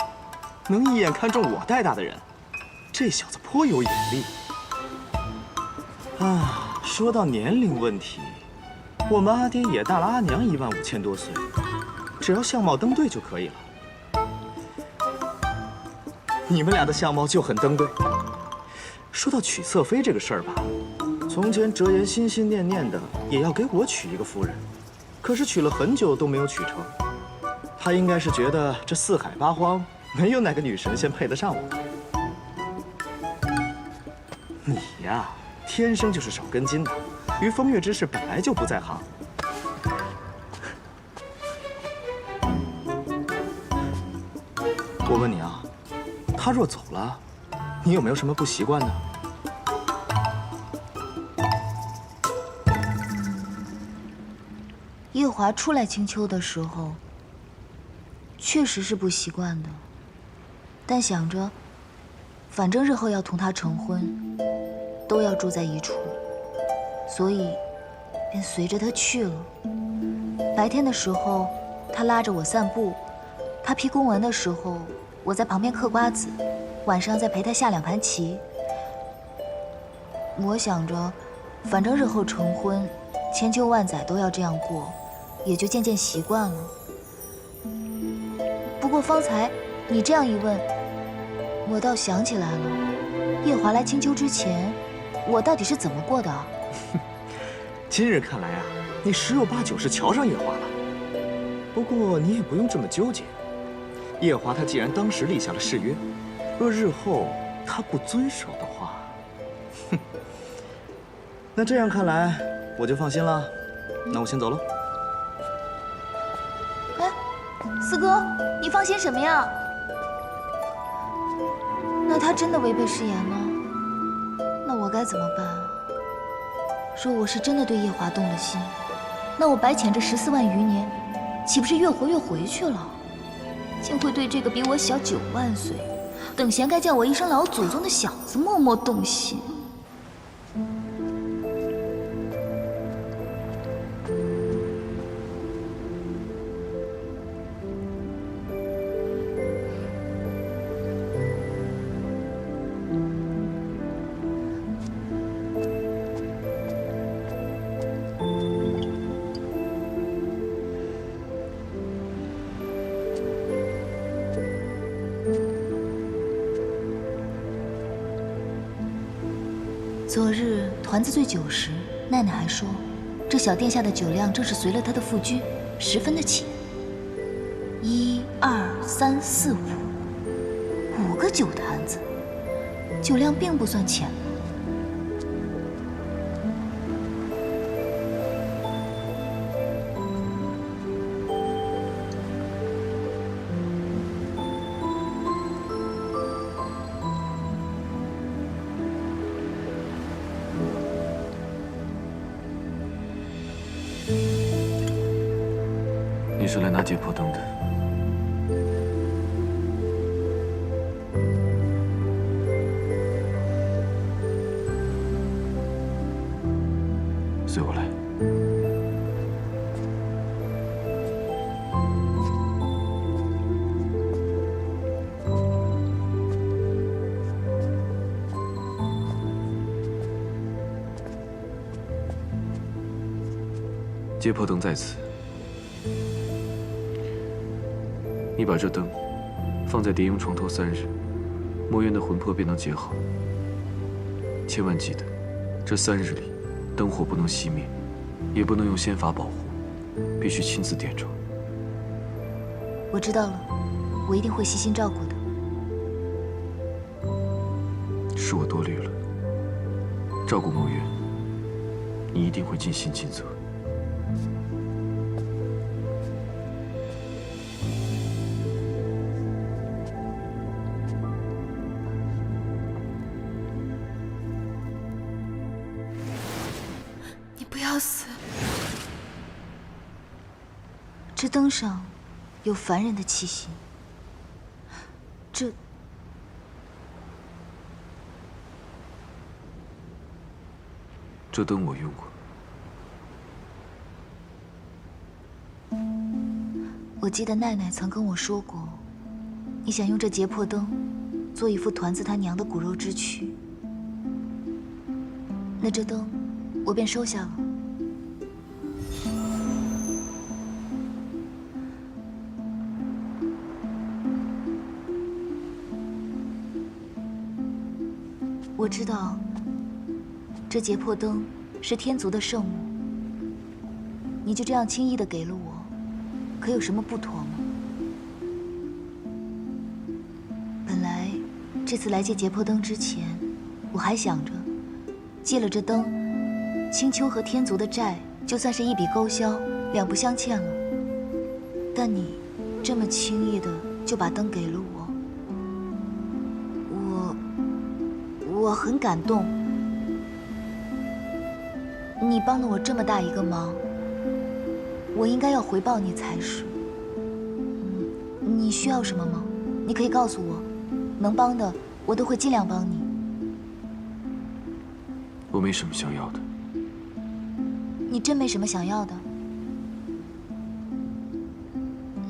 能一眼看中我带大的人，这小子颇有眼力。啊，说到年龄问题，我们阿爹也大了阿娘15000多岁，只要相貌登对就可以了。你们俩的相貌就很登对。说到娶侧妃这个事儿吧，从前折颜心心念念的也要给我娶一个夫人，可是娶了很久都没有娶成。他应该是觉得这4海8荒没有哪个女神仙配得上我。你呀，天生就是少根筋的。于风月之事本来就不在行。我问你啊，他若走了，你有没有什么不习惯的？夜华初来青丘的时候，确实是不习惯的，但想着，反正日后要同他成婚，都要住在一处，所以便随着他去了。白天的时候，他拉着我散步；他批公文的时候，我在旁边嗑瓜子；晚上再陪他下2盘棋。我想着，反正日后成婚，千秋万载都要这样过，也就渐渐习惯了。不过方才你这样一问，我倒想起来了，夜华来青丘之前，我到底是怎么过的？今日看来啊，你10有8九是瞧上夜华了。不过你也不用这么纠结，夜华他既然当时立下了誓约，若日后他不遵守的话，哼，那这样看来我就放心了。那我先走了。哎，四哥，你放心什么呀？那他真的违背誓言吗？那我该怎么办啊？说我是真的对夜华动了心，那我白潜这14万余年，岂不是越活越回去了？竟会对这个比我小9万岁，等闲该叫我一声老祖宗的小子默默动心。昨日团子醉酒时，奈奈还说，这小殿下的酒量正是随了他的父君，十分的浅。1、2、3、4、5，5个酒坛子，酒量并不算浅。你是来拿解剖灯的？随我来。解剖灯在此。你把这灯放在蝶蛹床头3日，墨渊的魂魄便能结好。千万记得，这3日里，灯火不能熄灭，也不能用仙法保护，必须亲自点着。我知道了，我一定会细心照顾的。是我多虑了。照顾墨渊，你一定会尽心尽责。这灯上有凡人的气息，这灯我用过。我记得奈奈曾跟我说过，你想用这结魄灯做一副团子他娘的骨肉之躯，那这灯我便收下了。我知道，这结魄灯是天族的圣物，你就这样轻易的给了我，可有什么不妥吗？本来这次来借结魄灯之前，我还想着，借了这灯，青丘和天族的债，就算是一笔勾销，两不相欠了。但你这么轻易的就把灯给了我很感动。你帮了我这么大一个忙，我应该要回报你才是。你需要什么吗？你可以告诉我，能帮的我都会尽量帮你。我没什么想要的。你真没什么想要的？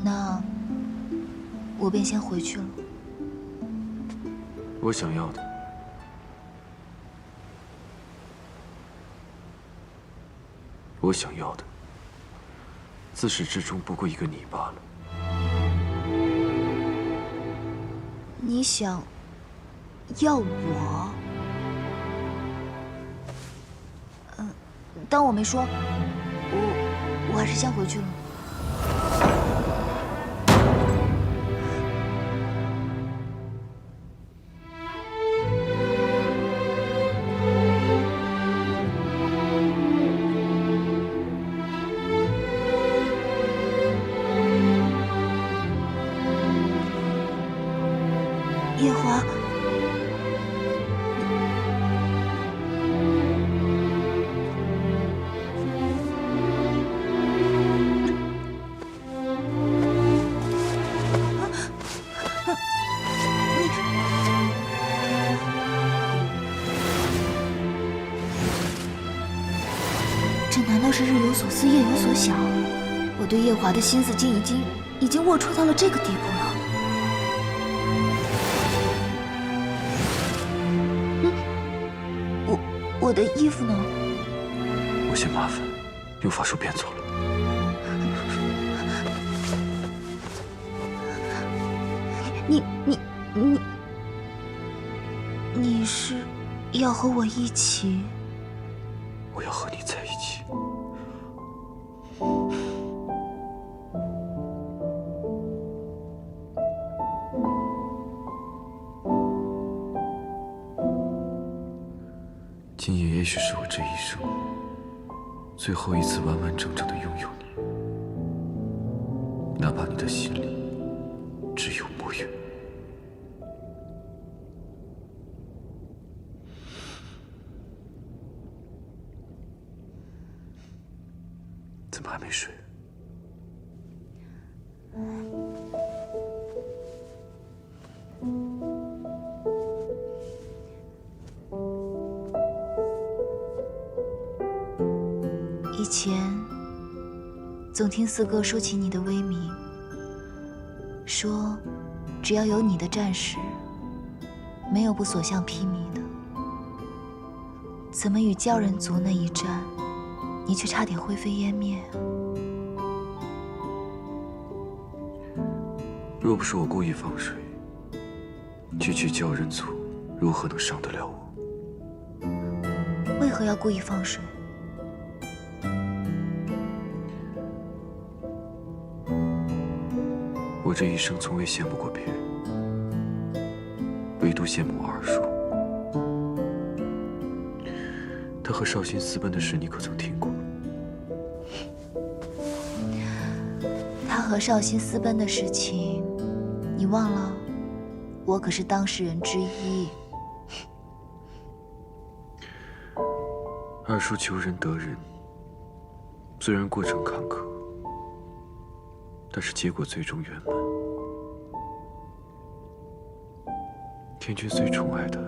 那我便先回去了。我想要的，我想要的，自始至终不过一个你罢了。你想要我？当我没说，我还是先回去了。夜华。这难道是日有所思，夜有所想？我对夜华的心思已经龌龊到了这个地步了。我的衣服呢？我嫌麻烦，用法术变走了。你是要和我一起？我要和你在一起。今夜也许是我这一生最后一次完完整整的拥有你，哪怕你的心里只有墨月。怎么还没睡？以前总听四哥说起你的威名，说只要有你的战士，没有不所向披靡的。怎么与鲛人族那一战，你却差点灰飞烟灭？若不是我故意放水，区区鲛人族如何能伤得了我？为何要故意放水？我这一生从未羡慕过别人，唯独羡慕我二叔。他和绍兴私奔的事，你可曾听过？他和绍兴私奔的事情，你忘了？我可是当事人之一。二叔求人得人，虽然过程坎坷，但是结果最终圆满。天君虽宠爱他，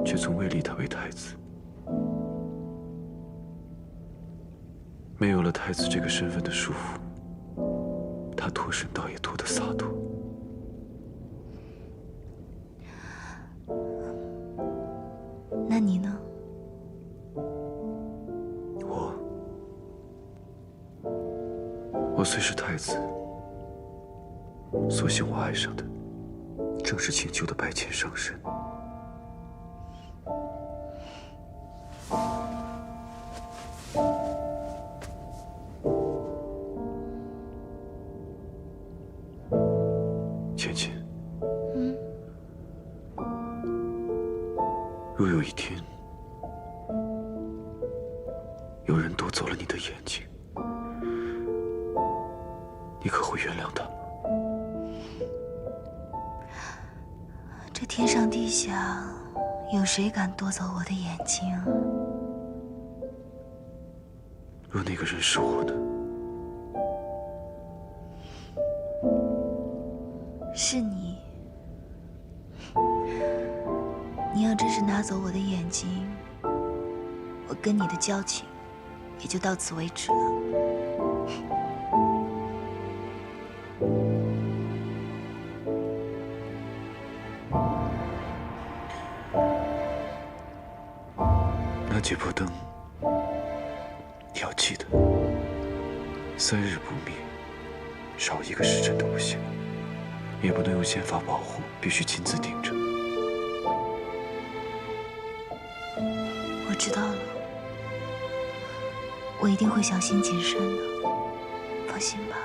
却从未立他为太子。没有了太子这个身份的束缚，他脱身倒也脱得洒脱。那你呢？我虽是太子，所幸我爱上的正是青丘的白浅上神。芊芊，若有一天走了你的眼睛，你可会原谅他吗？这天上地下，有谁敢夺走我的眼睛？若那个人是我呢？是你。你要真是拿走我的眼睛，我跟你的交情也就到此为止了。那这波灯，你要记得，3日不灭，少1个时辰都不行，也不能用仙法保护，必须亲自盯着。我知道了，我一定会小心谨慎的，放心吧。